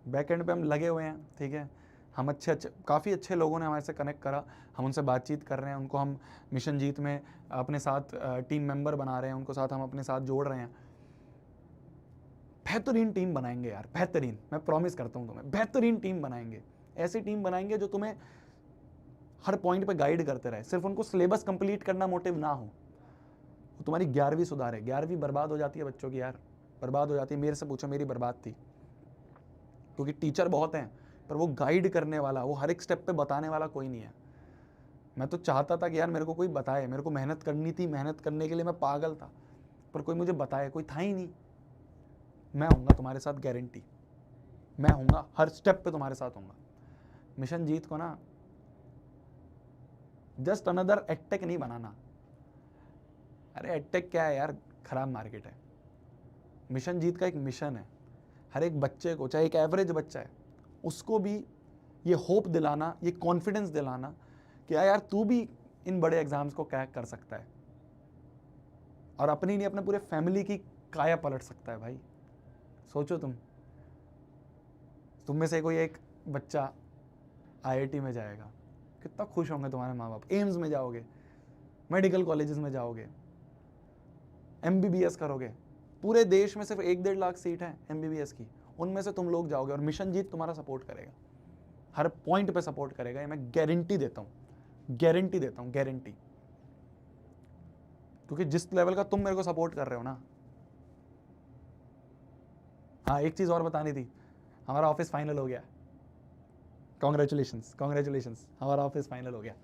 बैक एंड पे हम लगे हुए हैं, ठीक है, हम अच्छे अच्छे काफ़ी अच्छे लोगों ने हमारे से कनेक्ट करा, हम उनसे बातचीत कर रहे हैं, उनको हम मिशन जीत में अपने साथ टीम मेंबर बना रहे हैं, उनको साथ हम अपने साथ जोड़ रहे हैं। बेहतरीन टीम बनाएंगे यार, बेहतरीन, मैं प्रॉमिस करता हूँ तुम्हें, बेहतरीन टीम बनाएंगे, ऐसी टीम बनाएंगे जो तुम्हें हर पॉइंट पे गाइड करते रहे, सिर्फ उनको सिलेबस कंप्लीट करना मोटिव ना हो, वो तुम्हारी 11वीं सुधार है। 11वीं बर्बाद हो जाती है बच्चों की यार, बर्बाद हो जाती है। मेरे से पूछो, मेरी बर्बाद थी, क्योंकि टीचर बहुत हैं पर वो गाइड करने वाला, वो हर एक स्टेप पे बताने वाला कोई नहीं है। मैं तो चाहता था कि यार मेरे को कोई बताए, मेरे को मेहनत करनी थी, मेहनत करने के लिए मैं पागल था, पर कोई मुझे बताए, कोई था ही नहीं। मैं हूँगा तुम्हारे साथ, गारंटी, मैं हूँगा, हर स्टेप पे तुम्हारे साथ हूँगा। मिशन जीत को ना जस्ट अनदर एडटेक नहीं बनाना। अरे एडटेक क्या है यार, खराब मार्केट है। मिशन जीत का एक मिशन है, हर एक बच्चे को, चाहे एक एवरेज बच्चा है, उसको भी ये होप दिलाना, ये कॉन्फिडेंस दिलाना कि यार तू भी इन बड़े एग्जाम्स को क्रैक कर सकता है और अपनी नहीं, अपने पूरे फैमिली की काया पलट सकता है। भाई सोचो, तुम में से कोई एक बच्चा आईआईटी में जाएगा, कितना खुश होंगे तुम्हारे माँ बाप। एम्स में जाओगे, मेडिकल कॉलेजेस में जाओगे, एमबीबीएस करोगे, पूरे देश में सिर्फ 1-1.5 लाख सीट है एमबीबीएस की, उनमें से तुम लोग जाओगे और मिशन जीत तुम्हारा सपोर्ट करेगा, हर पॉइंट पे सपोर्ट करेगा। ये मैं गारंटी देता हूँ, गारंटी देता हूँ, गारंटी। क्योंकि जिस लेवल का तुम मेरे को सपोर्ट कर रहे हो ना। हाँ, एक चीज़ और बतानी थी, हमारा ऑफिस फाइनल हो गया। कॉन्ग्रेचुलेशंस, कॉन्ग्रेचुलेशंस, हमारा ऑफिस फाइनल हो गया।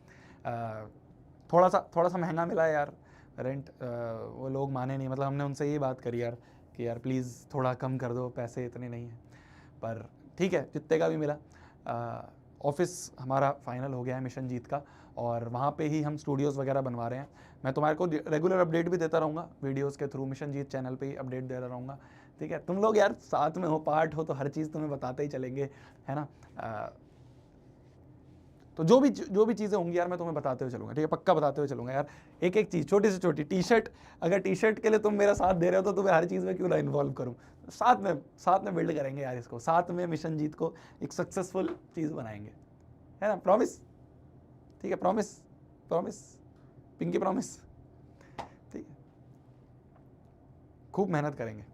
थोड़ा सा महंगा मिला है यार रेंट, वो लोग माने नहीं। मतलब हमने उनसे ये बात करी यार कि यार प्लीज़ थोड़ा कम कर दो, पैसे इतने नहीं हैं, पर ठीक है, जितने का भी मिला। ऑफिस हमारा फाइनल हो गया है मिशन जीत का, और वहाँ पे ही हम स्टूडियोज़ वगैरह बनवा रहे हैं। मैं तुम्हारे को रेगुलर अपडेट भी देता रहूँगा वीडियोज़ के थ्रू, मिशन जीत चैनल पे ही अपडेट देता रहूँगा। ठीक है, तुम लोग यार साथ में हो, पार्ट हो, तो हर चीज़ तुम्हें बताते ही चलेंगे, है ना। तो जो भी चीज़ें होंगी यार मैं तुम्हें बताते हुए चलूँगा, ठीक है, पक्का बताते हुए चलूँगा यार। एक एक चीज़, छोटी से छोटी टी शर्ट, अगर टी शर्ट के लिए तुम मेरा साथ दे रहे हो तो तुम्हें हर चीज़ में क्यों ना इन्वॉल्व करूँ। साथ में बिल्ड करेंगे यार इसको, साथ में मिशन जीत को एक सक्सेसफुल चीज़ बनाएंगे, है ना। प्रॉमिस, ठीक है, प्रॉमिस, प्रॉमिस, पिंकी प्रॉमिस, ठीक है। खूब मेहनत करेंगे,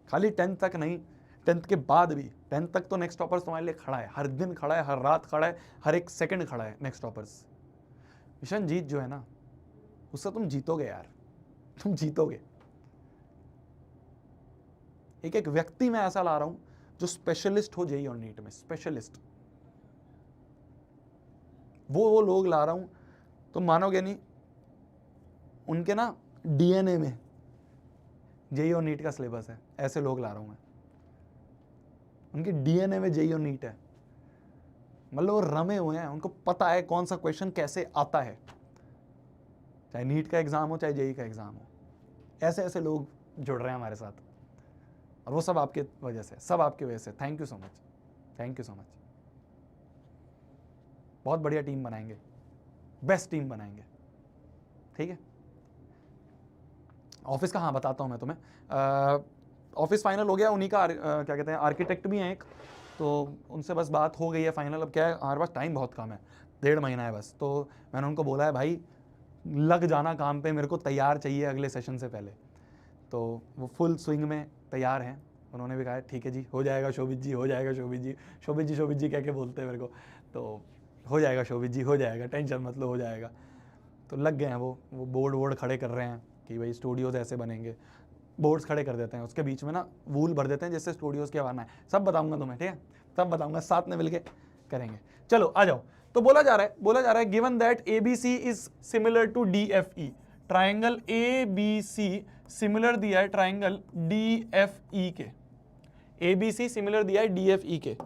खाली 10th तक नहीं, 10th के बाद भी। 10th तक तो नेक्स्ट टॉपर्स तुम्हारे लिए खड़ा है, हर दिन खड़ा है, हर रात खड़ा है, हर एक सेकंड खड़ा है नेक्स्ट टॉपर्स। मिशन जीत जो है ना, उससे तुम जीतोगे यार, तुम जीतोगे। एक एक व्यक्ति मैं ऐसा ला रहा हूं जो स्पेशलिस्ट हो जेईई और नीट में, स्पेशलिस्ट। वो लोग ला रहा हूं, तुम मानोगे नहीं, उनके ना डीएनए में जेईई और नीट का सिलेबस है। ऐसे लोग ला रहा हूं मैं, उनके डीएनए में जेईई और नीट है। मतलब वो रमे हुए हैं, उनको पता है कौन सा क्वेश्चन कैसे आता है, चाहे नीट का एग्जाम हो, चाहे जेईई का एग्जाम हो। ऐसे ऐसे लोग जुड़ रहे हैं हमारे साथ, और वो सब आपके वजह से, सब आपकी वजह से। Thank you so much, thank you so much. बहुत बढ़िया टीम बनाएंगे, बेस्ट टीम बनाएंगे, ठीक है। ऑफिस का हाँ बताता हूँ मैं तुम्हें। ऑफिस फाइनल हो गया, उन्हीं का क्या कहते हैं, आर्किटेक्ट भी हैं एक, तो उनसे बस बात हो गई है फाइनल। अब क्या है, हमारे पास टाइम बहुत कम है, 1.5 महीना है बस। तो मैंने उनको बोला है भाई लग जाना काम पे, मेरे को तैयार चाहिए अगले सेशन से पहले। तो वो फुल स्विंग में तैयार हैं। उन्होंने भी कहा ठीक है जी, हो जाएगा शोभित जी, हो जाएगा शोभित जी, शोभित जी कह के बोलते हैं मेरे को। तो हो जाएगा शोभित जी, हो जाएगा, टेंशन मत लो, हो जाएगा। तो लग गए हैं वो बोर्ड खड़े कर रहे हैं कि भाई स्टूडियोज़ ऐसे बनेंगे। बोर्ड्स खड़े कर देते हैं, उसके बीच में ना वूल भर देते हैं जिससे स्टूडियोज़ क्या बनाना है। सब बताऊंगा तुम्हें, ठीक है, सब बताऊंगा, साथ में मिलके करेंगे। चलो आ जाओ। तो बोला जा रहा है given that ABC is similar to DFE, triangle ABC similar दिया है ट्राइंगल DFE के, ABC सिमिलर दिया है DFE के,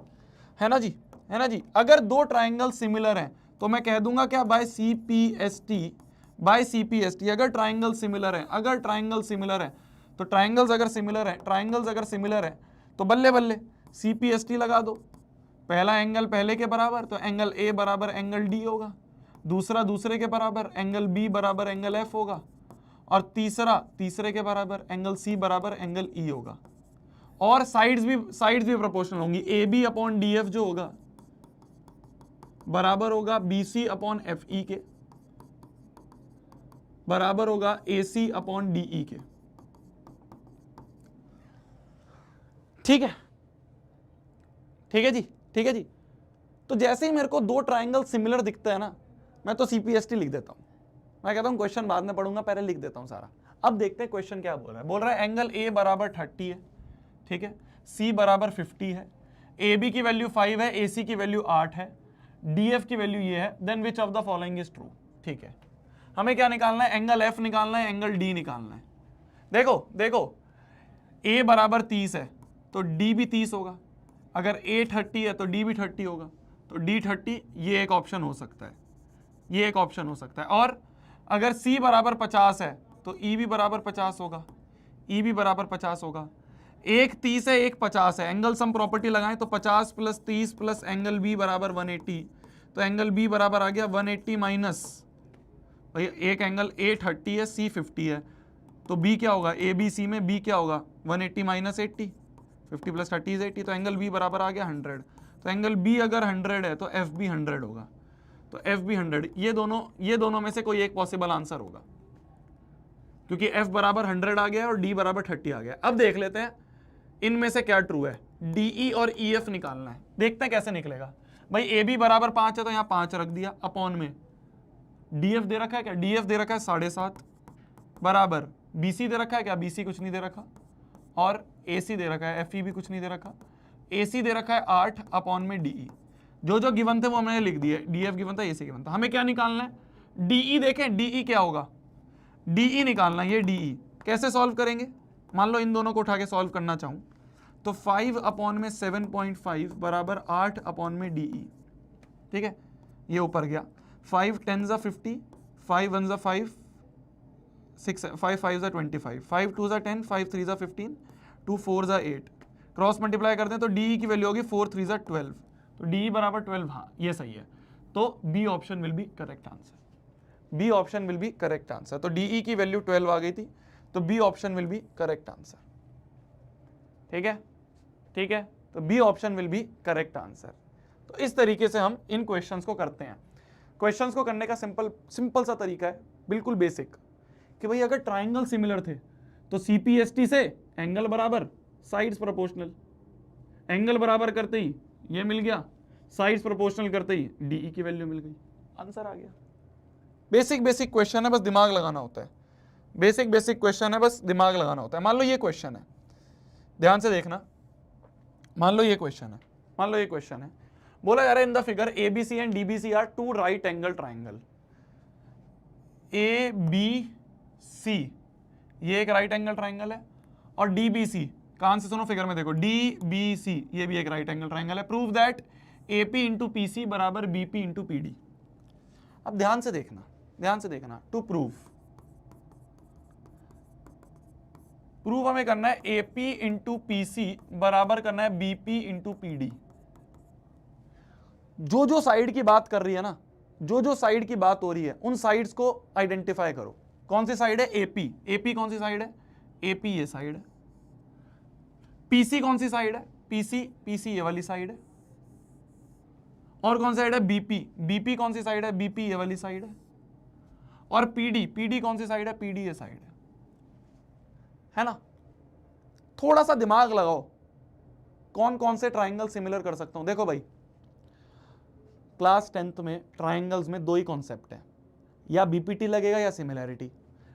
है ना जी, है ना जी। अगर दो ट्राइंगल सिमिलर हैं तो मैं कह दूंगा क्या, बाय CPST। अगर ट्राइंगल सिमिलर है, अगर ट्राइंगल सिमिलर है, तो ट्राइंगल्स अगर सिमिलर है तो बल्ले बल्ले CPST लगा दो। पहला एंगल पहले के बराबर तो एंगल A बराबर एंगल D होगा, दूसरा दूसरे के बराबर एंगल B बराबर एंगल F होगा, और तीसरे के बराबर एंगल C बराबर एंगल E होगा। और साइड्स भी प्रोपोर्शनल होंगी। AB अपॉन DF जो होगा बराबर होगा BC अपॉन FE के, बराबर होगा AC अपॉन DE के, ठीक है, ठीक है जी, ठीक है जी। तो जैसे ही मेरे को दो ट्राइंगल सिमिलर दिखते हैं ना, मैं तो CPST लिख देता हूं। मैं कहता हूं क्वेश्चन बाद में पढ़ूंगा, पहले लिख देता हूं सारा। अब देखते हैं क्वेश्चन क्या बोल रहा है एंगल ए बराबर 30 है, ठीक है, सी बराबर 50 है, ए बी की वैल्यू 5 है, ए सी की वैल्यू 8 है, डी एफ की वैल्यू ये है, then which of the following is true. ठीक है, हमें क्या निकालना है, एंगल एफ निकालना है, एंगल डी निकालना है। देखो देखो ए बराबर 30 है तो डी भी 30 होगा, अगर ए 30 है तो डी भी 30 होगा, तो डी 30, ये एक ऑप्शन हो सकता है, ये एक ऑप्शन हो सकता है। और अगर सी बराबर 50 है तो ई भी बराबर 50 होगा, ई भी बराबर 50 होगा। एक 30 है, एक 50 है, एंगल सम प्रॉपर्टी लगाएं तो 50 प्लस 30 प्लस एंगल बी बराबर 180, तो एंगल बी बराबर आ गया 180 माइनस, भाई एक एंगल ए 30 है, सी 50 है, तो बी क्या होगा, ए बी सी में बी क्या होगा 180 माइनस 80, 50 प्लस 30 इज 80, तो एंगल बी बराबर आ गया 100। तो एंगल बी अगर 100 है तो एफ भी 100 होगा, तो एफ भी 100, ये दोनों में से कोई एक पॉसिबल आंसर होगा, क्योंकि एफ बराबर 100 आ गया और डी बराबर 30 आ गया। अब देख लेते हैं इनमें से क्या ट्रू है, डीई और ई एफ निकालना है, देखते हैं कैसे निकलेगा। भाई ए बी बराबर 5 है तो यहाँ 5 रख दिया, अपॉन में डी एफ दे रखा है क्या, डी एफ दे रखा है 7.5, बराबर बी सी दे रखा है क्या, बी सी कुछ नहीं दे रखा, और ए सी दे रखा है, एफ ई भी कुछ नहीं दे रखा, ए सी दे रखा है 8, अपॉन में डीई, जो जो गिवन थे वो हमने लिख दिए, डी एफ गिवन था, ए सी गिवन था। हमें क्या निकालना है, डीई, देखें डीई क्या होगा, डीई निकालना है, ये डीई कैसे सॉल्व करेंगे, मान लो इन दोनों को उठा के सॉल्व करना चाहूं तो 5 अपॉन में 7.5 बराबर 8 अपॉन में डीई, ठीक है, ये ऊपर गया, 5 10 50, 5 1 5, 6 5 5 25, 5 2 10, 5 3 15, 2 4 8, क्रॉस मल्टीप्लाई करते हैं तो डीई की वैल्यू होगी 4 3 12, तो डीई बराबर 12, हाँ ये सही है, तो B option will be correct answer, B option will be correct answer. तो डीई की वैल्यू 12 आ गई थी, तो B option will be correct answer, ठीक है, ठीक है, तो B option will be correct answer. तो इस तरीके से हम इन क्वेश्चंस को करते हैं। क्वेश्चंस को करने का सिंपल सा तरीका है, बिल्कुल बेसिक, कि भाई अगर ट्राइंगल सिमिलर थे तो सीपीएसटी से एंगल बराबर, साइड्स प्रोपोर्शनल, एंगल बराबर करते ही ये मिल गया, साइड्स प्रोपोर्शनल करते ही डीई की वैल्यू मिल गई, आंसर आ गया। बेसिक क्वेश्चन है, बस दिमाग लगाना होता है, बेसिक क्वेश्चन है, बस दिमाग लगाना होता है। मान लो ये क्वेश्चन है, ध्यान से देखना, मान लो ये क्वेश्चन है, बोला जा रहा है in the figure A B C and D B C are two right angle triangle, A B C ये एक राइट एंगल ट्राइंगल है, और डी बी सी, कान से सुनो फिगर में देखो, डी बी सी ये भी एक राइट एंगल ट्राइंगल है, prove that A P into P C बराबर B P into P D. अब ध्यान से देखना, टू प्रूव हमें करना है A P into P C बराबर करना है B P into P D. जो साइड की बात कर रही है ना, जो साइड की बात हो रही है उन साइड्स को आइडेंटिफाई करो। कौन सी साइड है, एपी, एपी कौन सी साइड है, एपी ये साइड है, पीसी कौन सी साइड है, पीसी, पीसी ये वाली साइड है, और कौन सी साइड है, बीपी, बीपी कौन सी साइड है, बीपी ये वाली साइड है, और पीडी, पीडी कौन सी साइड है, पीडी ये साइड है ना। थोड़ा सा दिमाग लगाओ, कौन कौन से ट्राइंगल सिमिलर कर सकता हूं। देखो भाई, क्लास 10th में ट्राइंगल्स में दो ही कॉन्सेप्ट है, या बीपीटी लगेगा या सिमिलैरिटी।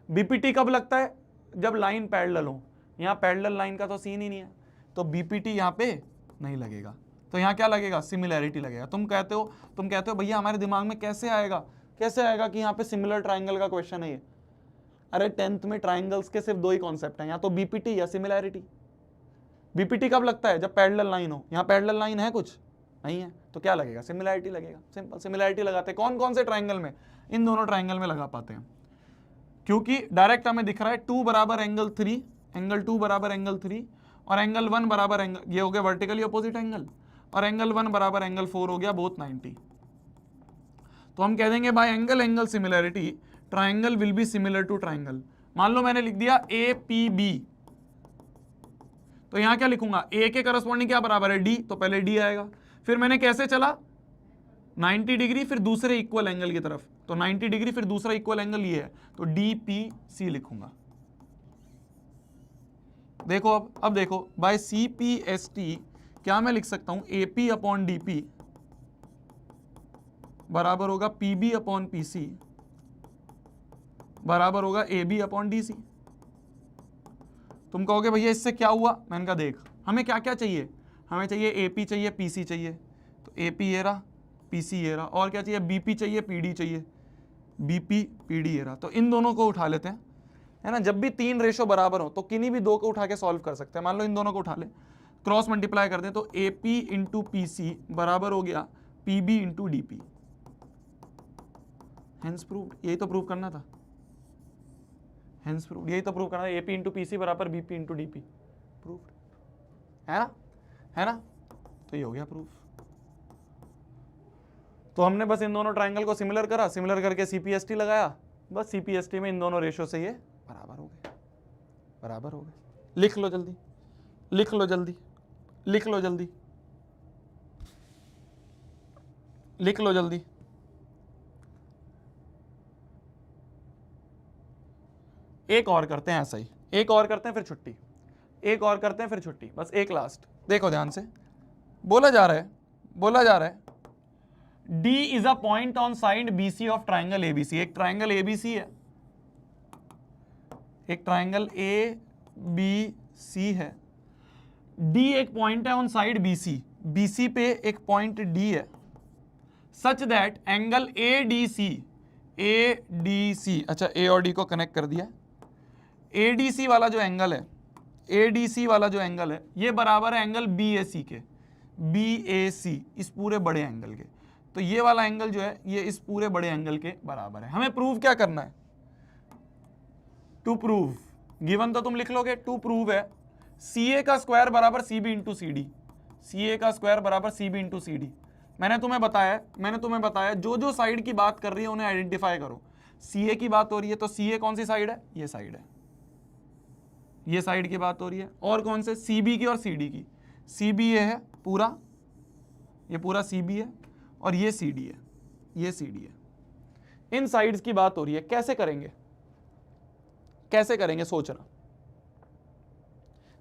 बीपीटी कब लगता है, जब लाइन पैरेलल हो, यहाँ पैरेलल लाइन का तो सीन ही नहीं है, तो बीपीटी यहाँ पे नहीं लगेगा, तो यहाँ क्या लगेगा, सिमिलैरिटी लगेगा। तुम कहते हो भैया हमारे दिमाग में कैसे आएगा कि यहाँ पे सिमिलर ट्राइंगल का क्वेश्चन है ये। अरे 10th में ट्राइंगल्स के सिर्फ दो ही कॉन्सेप्ट हैं, या तो बीपीटी या सिमिलैरिटी। बीपीटी कब लगता है, जब पैरेलल लाइन हो, यहाँ पैरेलल लाइन है कुछ नहीं है, तो क्या लगेगा, सिमिलैरिटी लगेगा। सिंपल, सिमिलैरिटी लगाते हैं कौन कौन से ट्राइंगल में, इन दोनों ट्राइंगल में लगा पाते हैं, क्योंकि डायरेक्ट हमें दिख रहा है 2 बराबर एंगल 3, एंगल 2 बराबर एंगल 3, और एंगल 1 बराबर एंगल, ये हो गया वर्टिकली अपोजिट एंगल, और एंगल 1 बराबर एंगल 4 हो गया, बोथ 90। तो हम कह देंगे by angle similarity triangle will be similar to triangle. मान लो मैंने लिख दिया ए पी बी, तो यहां क्या लिखूंगा, ए के करस्पॉन्डिंग क्या बराबर है, डी, तो पहले डी आएगा, फिर मैंने कैसे चला 90 डिग्री, फिर दूसरे इक्वल एंगल की तरफ, तो 90 डिग्री फिर दूसरा इक्वल एंगल ये है, तो डी पी सी लिखूंगा। देखो अब देखो, by C P S T क्या मैं लिख सकता हूं, A P upon D P बराबर होगा P B upon P C बराबर होगा A B upon D C. तुम कहोगे भैया इससे क्या हुआ, मैंने कहा देख हमें क्या क्या चाहिए, हमें चाहिए एपी चाहिए, पीसी चाहिए, तो एपी ये रहा, पीसी ये रहा, और क्या चाहिए, बीपी चाहिए, पीडी चाहिए, बीपी पीडी ये रहा। तो इन दोनों को उठा लेते हैं, है ना। जब भी 3 रेशो बराबर हो तो किन्हीं भी 2 को उठा के सॉल्व कर सकते हैं। मान लो इन दोनों को उठा ले, क्रॉस मल्टीप्लाई कर दें, तो एपी इंटू पीसी बराबर हो गया PB into DP. Hence proved, यही तो प्रूव करना था, हेंस प्रूव्ड, यही तो प्रूव करना था, एपी इंटू पीसी बराबर बीपी इंटू डीपी, प्रूव्ड, है ना, है ना। तो ये हो गया प्रूफ। तो हमने बस इन दोनों ट्राइंगल को सिमिलर करा, सिमिलर करके सीपीएसटी लगाया, बस सीपीएसटी में इन दोनों रेशो से ये बराबर हो गए, बराबर हो गए। लिख लो जल्दी, लिख लो जल्दी, लिख लो जल्दी, लिख लो जल्दी। एक और करते हैं ऐसा ही, एक और करते हैं फिर छुट्टी, एक और करते हैं फिर छुट्टी, बस एक लास्ट। देखो ध्यान से, बोला जा रहा है, बोला जा रहा है D is a point on side BC of triangle ABC। एक ट्राइंगल ABC है, एक ट्राइंगल ABC है, D एक पॉइंट है ऑन साइड BC, BC पे एक पॉइंट D है, सच दैट एंगल ADC, अच्छा A और D को कनेक्ट कर दिया, ADC वाला जो एंगल है, ADC वाला जो एंगल है ये बराबर है एंगल BAC के, BAC इस पूरे बड़े एंगल के। तो ये वाला एंगल जो है ये इस पूरे बड़े एंगल के बराबर है। हमें प्रूव क्या करना है, टू प्रूव, गिवन तो तुम लिख लोगे, टू प्रूव है CA का स्क्वायर बराबर CB इंटू CD, CA का स्क्वायर बराबर CB इंटू CD। मैंने तुम्हें बताया जो जो साइड की बात कर रही है उन्हें आइडेंटिफाई करो। CA की बात हो रही है तो CA कौन सी साइड है, ये साइड है, ये साइड की बात हो रही है। और कौन से, CB की और CD की, CB ये है पूरा, ये पूरा CB है, और ये CD है, ये CD है। इन साइड्स की बात हो रही है, कैसे करेंगे, कैसे करेंगे सोचना।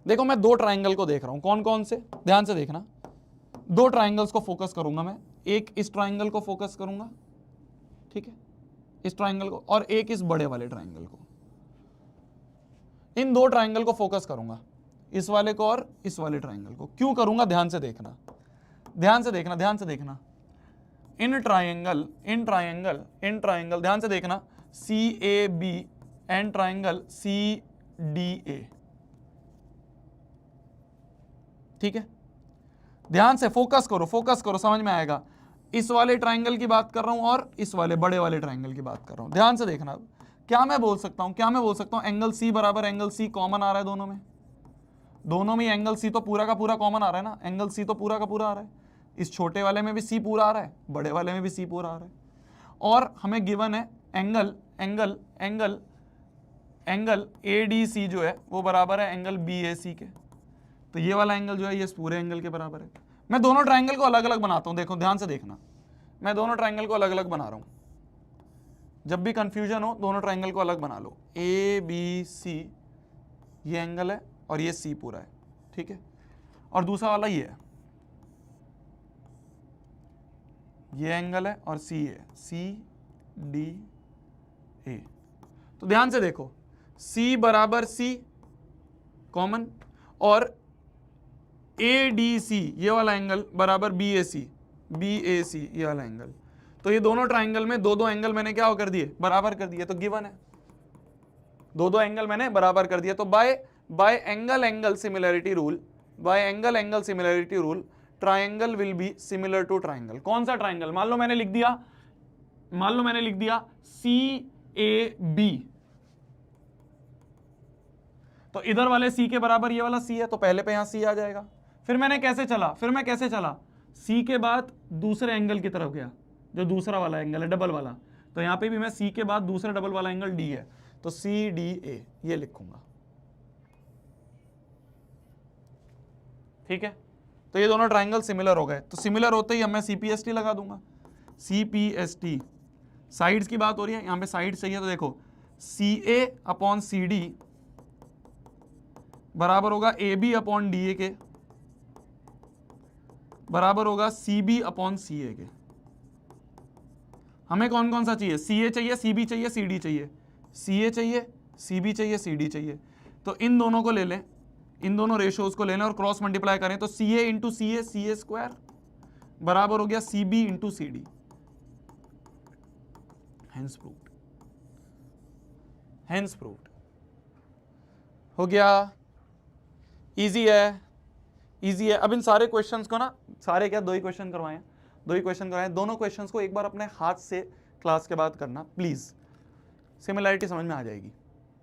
देखो मैं 2 ट्राइंगल को देख रहा हूं, कौन कौन से, ध्यान से देखना। 2 ट्राइंगल्स को फोकस करूंगा मैं, एक इस ट्राइंगल को फोकस करूंगा, ठीक है, इस ट्राइंगल को, और एक इस बड़े वाले ट्राइंगल को। इन 2 ट्राइंगल को फोकस करूंगा, इस वाले को और इस वाले ट्राइंगल को। क्यों करूंगा, ध्यान से देखना, ध्यान से देखना, ध्यान से देखना। इन ट्राइंगल ध्यान से देखना, CAB एंड ट्राइंगल CDA, ठीक है। ध्यान से फोकस करो, फोकस करो, समझ में आएगा। इस वाले ट्राइंगल की बात कर रहा हूं और इस वाले बड़े वाले ट्राइंगल की बात कर रहा हूं। ध्यान से देखना, क्या मैं बोल सकता हूं, क्या मैं बोल सकता हूं, एंगल C बराबर एंगल C कॉमन आ रहा है दोनों में, दोनों में एंगल C तो पूरा का पूरा कॉमन आ रहा है ना, एंगल C तो पूरा का पूरा आ रहा है। इस छोटे वाले में भी C पूरा आ रहा है, बड़े वाले में भी C पूरा आ रहा है। और हमें गिवन है एंगल ADC जो है वो बराबर है एंगल BAC के। तो ये वाला एंगल जो है ये इस पूरे एंगल के बराबर है। मैं दोनों ट्राइंगल को अलग अलग बनाता हूं, देखो ध्यान से देखना, मैं दोनों ट्राइंगल को अलग अलग बना रहा हूं। जब भी कंफ्यूजन हो दोनों ट्राइंगल को अलग बना लो। ABC ये एंगल है और ये C पूरा है, ठीक है, और दूसरा वाला ये है, ये एंगल है और C है, CDA। तो ध्यान से देखो, C बराबर C कॉमन, और ADC ये वाला एंगल बराबर BAC ये वाला एंगल। तो ये दोनों ट्राइंगल में 2-2 एंगल मैंने क्या कर दिए, बराबर कर दिए। तो गिवन है 2-2 एंगल मैंने बराबर कर दिया। तो by angle similarity rule triangle will be similar to triangle. कौन सा ट्राइंगल, मान लो मैंने लिख दिया CAB, तो इधर वाले C के बराबर ये वाला C है, तो पहले पे यहां C आ जाएगा। फिर मैं कैसे चला, C के बाद दूसरे एंगल की तरफ गया, जो दूसरा वाला एंगल है डबल वाला, तो यहां पे भी मैं C के बाद दूसरा डबल वाला एंगल D है, तो CDA ये लिखूंगा, ठीक है। तो ये दोनों ट्राइंगल सिमिलर हो गए। तो सिमिलर होते ही अब मैं CPST लगा दूंगा। CPST साइड्स की बात हो रही है, यहां पे साइड चाहिए, तो देखो CA अपॉन CD बराबर होगा AB अपॉन DA के, बराबर होगा CB अपॉन CA के। हमें कौन कौन सा चाहिए, CA चाहिए, CB चाहिए, CD चाहिए, CA चाहिए, CB चाहिए, CD चाहिए। तो इन दोनों को ले लें, इन दोनों रेशियोज को ले लें और क्रॉस मल्टीप्लाई करें तो सी ए इंटू सी ए स्क्वायर बराबर हो गया C B into C D. Hence proved, hence proved हो गया। इजी है, इजी है। अब इन सारे क्वेश्चंस को ना, सारे क्या, दो ही क्वेश्चन करवाए, दो ही क्वेश्चन करवाए, दोनों क्वेश्चंस को एक बार अपने हाथ से क्लास के बाद करना प्लीज, सिमिलैरिटी समझ में आ जाएगी।